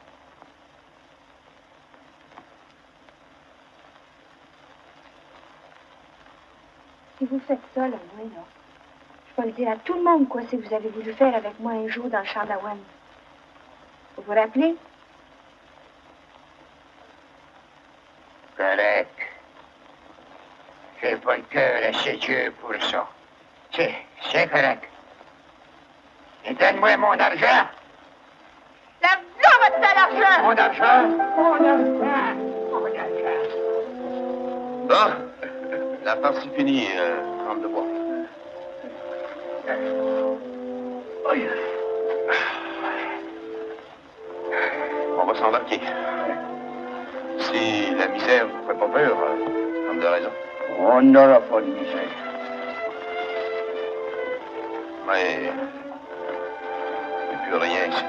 Si vous faites ça, là, moi, là, je vais le dire à tout le monde, quoi, si vous avez voulu faire avec moi un jour dans le champ d'Awan. Vous vous rappelez? Correct. J'ai pas le cœur assez dur pour ça. C'est correct. Et donne-moi mon argent. La viande, votre sale argent! Mon argent? Mon argent! Mon argent! bon, la partie finie, jambe de bois. On va s'embarquer. Si la misère vous fait pas peur, comme de raison. On n'aura pas de misère. Mais il n'y a plus rien ici.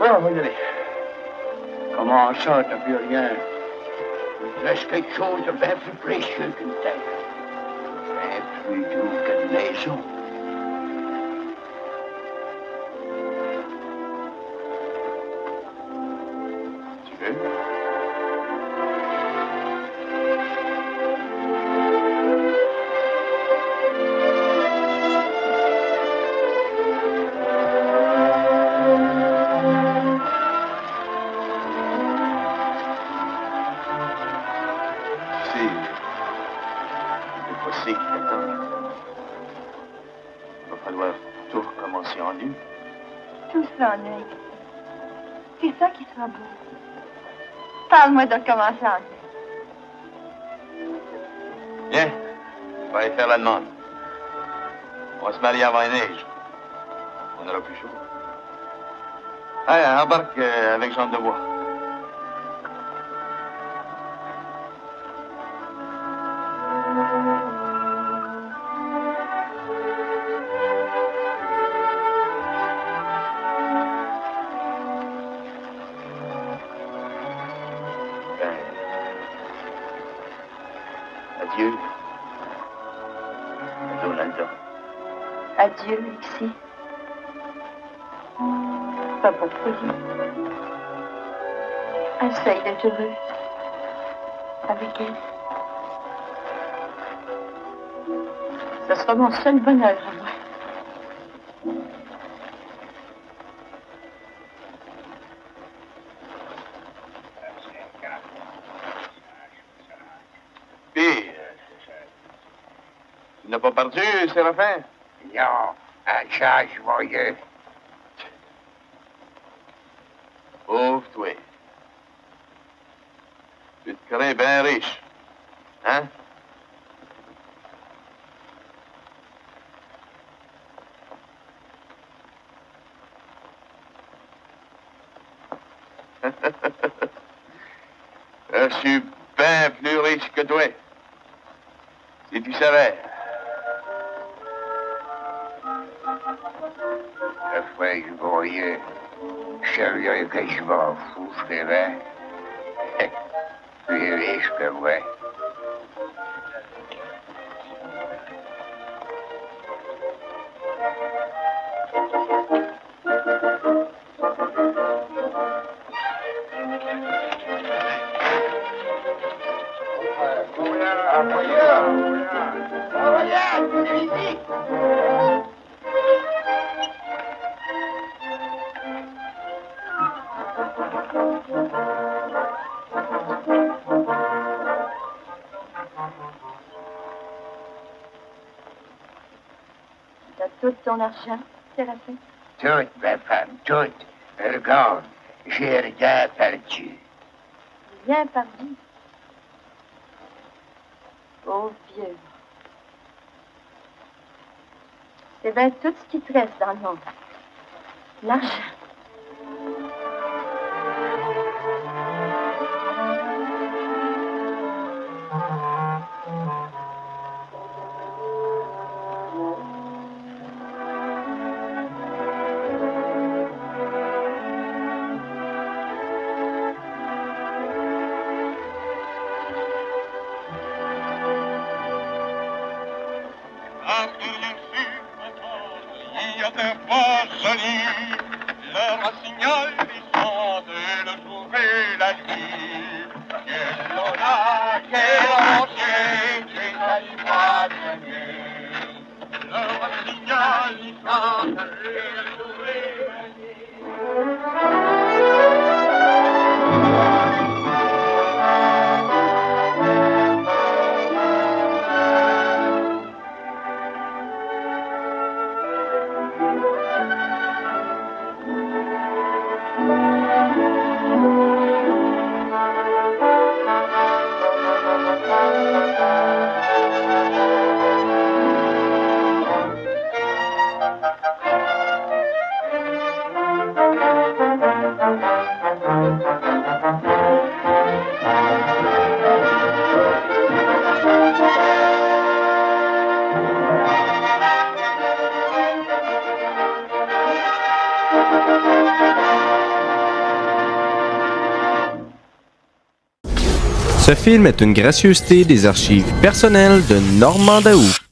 Ah, on va y aller. Comment ça, t'as plus rien? Il te reste quelque chose de bien plus précieux qu'une terre. Bien plus doux qu'une maison. Tu veux? l'ennui. C'est ça qui sera beau. Parle-moi de commencer en Viens, on va aller faire la demande. On va se marier avant la neige. On aura plus chaud. Allez, embarque avec Jean de Bois. Adieu. Donalda. Adieu, Alexis. Pas pour folie. Essaye d'être heureux avec elle. Ce sera mon seul bonheur à moi. Puis, tu n'as pas perdu, Séraphin? Non, un chat joyeux. Pauvre toi. Tu te crées bien riche. Hein? Je suis bien plus riche que toi. Si tu savais. Le frère joyeux. Sérieux que je m'en fous, c'est vrai. Plus riche que moi. T'as tout ton argent, Séraphin? Toute, ma femme, toute. Regarde, j'ai rien perdu. Rien perdu. Oh, vieux. C'est bien tout ce qui te reste dans le monde. L'argent. Il y a des prisonniers, le rossignol descend le jour et la nuit. Quel honneur, quel rocher, quel animal de le rossignol descend le jour et la nuit. Ce film est une gracieuseté des archives personnelles de Normand Daoust.